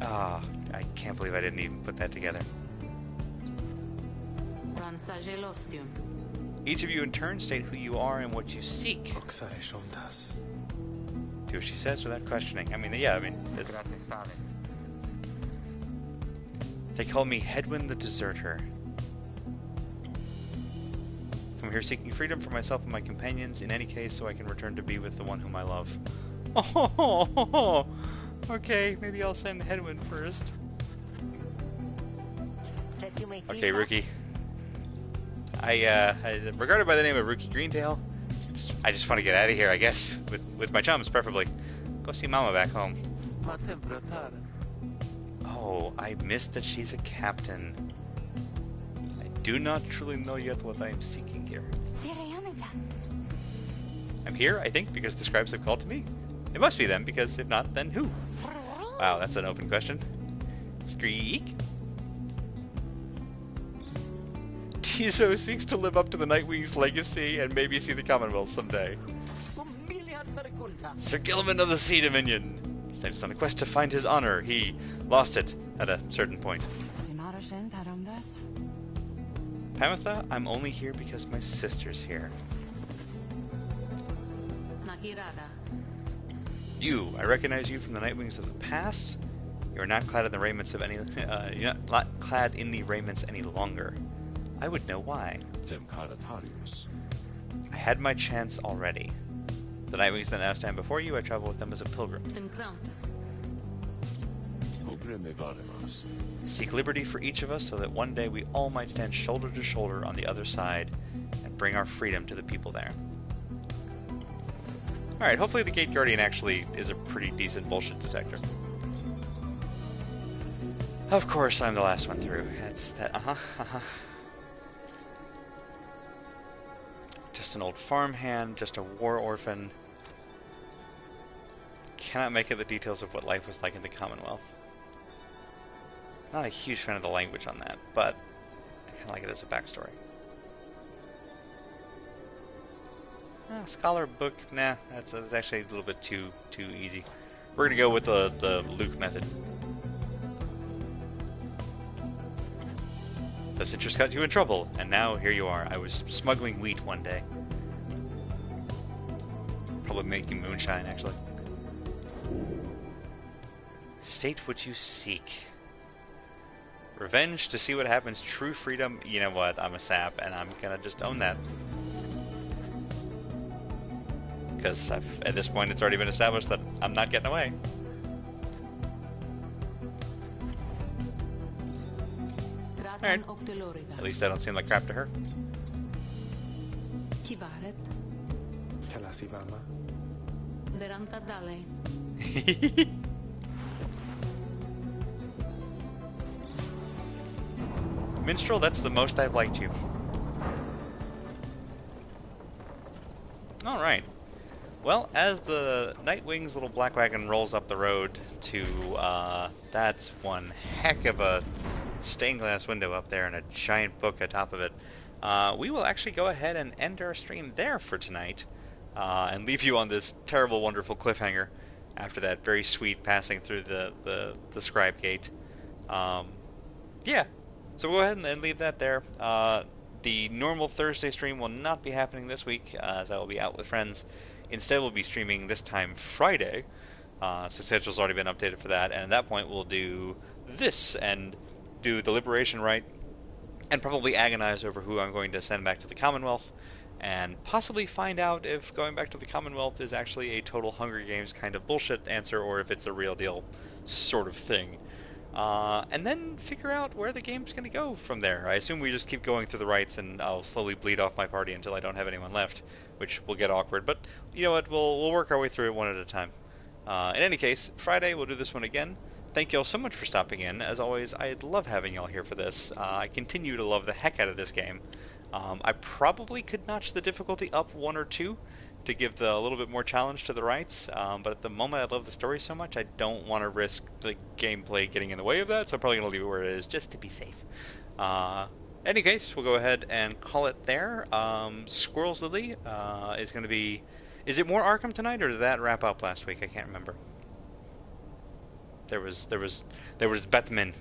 Ah, oh, I can't believe I didn't even put that together. Each of you in turn state who you are and what you seek. Do what she says without questioning. I mean, yeah, I mean, it's... They call me Hedwyn the Deserter. I'm here seeking freedom for myself and my companions, in any case, so I can return to be with the one whom I love. Oh, okay, maybe I'll send Hedwyn first. Okay, Rookie. I regarded by the name of Rookie Greendale. I just want to get out of here, I guess, with my chums, preferably. Go see Mama back home. Oh, I missed that she's a captain. I do not truly know yet what I am seeking here. I'm here, I think, because the scribes have called to me. It must be them, because if not, then who? Wow, that's an open question. Skreek? Tiso seeks to live up to the Nightwing's legacy and maybe see the Commonwealth someday. Sir Gilman of the Sea Dominion. He's on a quest to find his honor. He lost it at a certain point. Pamitha, I'm only here because my sister's here. You, I recognize you from the Nightwings of the past. You are not clad in the raiments of any. You're not clad in the raiments any longer. I would know why. I had my chance already. The Nightwings that now stand before you, I travel with them as a pilgrim. Obre me varemas. Seek liberty for each of us so that one day we all might stand shoulder to shoulder on the other side and bring our freedom to the people there. Alright, hopefully the Gate Guardian actually is a pretty decent bullshit detector. Of course, I'm the last one through. That's that. Just an old farmhand, just a war orphan. Cannot make out the details of what life was like in the Commonwealth. Not a huge fan of the language on that, but I kind of like it as a backstory. Scholar book, nah, that's actually a little bit too easy. We're gonna go with the Luke method. The citrus got you in trouble, and now here you are. I was smuggling wheat one day. Probably making moonshine, actually. State what you seek. Revenge to see what happens. True freedom. You know what? I'm a sap, and I'm gonna just own that. Because at this point, it's already been established that I'm not getting away. Alright. At least I don't seem like crap to her. Kalasivama. Minstrel, that's the most I've liked you. Alright. Well, as the Nightwing's little black wagon rolls up the road to, that's one heck of a stained glass window up there and a giant book atop of it, we will actually go ahead and end our stream there for tonight, and leave you on this terrible, wonderful cliffhanger after that very sweet passing through the scribe gate. Yeah, so we'll go ahead and leave that there. The normal Thursday stream will not be happening this week, as I will be out with friends. Instead, we'll be streaming this time Friday, so schedule's already been updated for that, and at that point we'll do this, and do the Liberation Rite, and probably agonize over who I'm going to send back to the Commonwealth, and possibly find out if going back to the Commonwealth is actually a total Hunger Games kind of bullshit answer, or if it's a real deal sort of thing. And then figure out where the game's going to go from there. I assume we just keep going through the rites, and I'll slowly bleed off my party until I don't have anyone left, which will get awkward, but you know what, we'll work our way through it one at a time. In any case, Friday we'll do this one again. Thank you all so much for stopping in. As always, I love having y'all here for this. I continue to love the heck out of this game. I probably could notch the difficulty up 1 or 2 to give a little bit more challenge to the rights, but at the moment I love the story so much I don't want to risk the gameplay getting in the way of that, so I'm probably going to leave it where it is just to be safe. In any case, we'll go ahead and call it there. Squirrels Lily is going to be... Is it more Arkham tonight, or did that wrap up last week? I can't remember. There was Batman,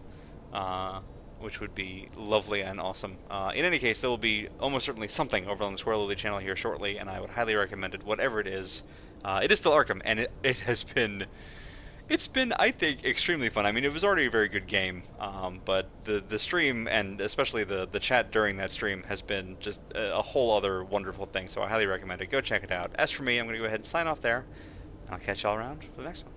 which would be lovely and awesome. In any case, there will be almost certainly something over on the Squirrel Lily channel here shortly, and I would highly recommend it, whatever it is. It is still Arkham, and it has been... It's been, I think, extremely fun. I mean, it was already a very good game, but the stream, and especially the chat during that stream, has been just a whole other wonderful thing, so I highly recommend it. Go check it out. As for me, I'm going to go ahead and sign off there. I'll catch y'all around for the next one.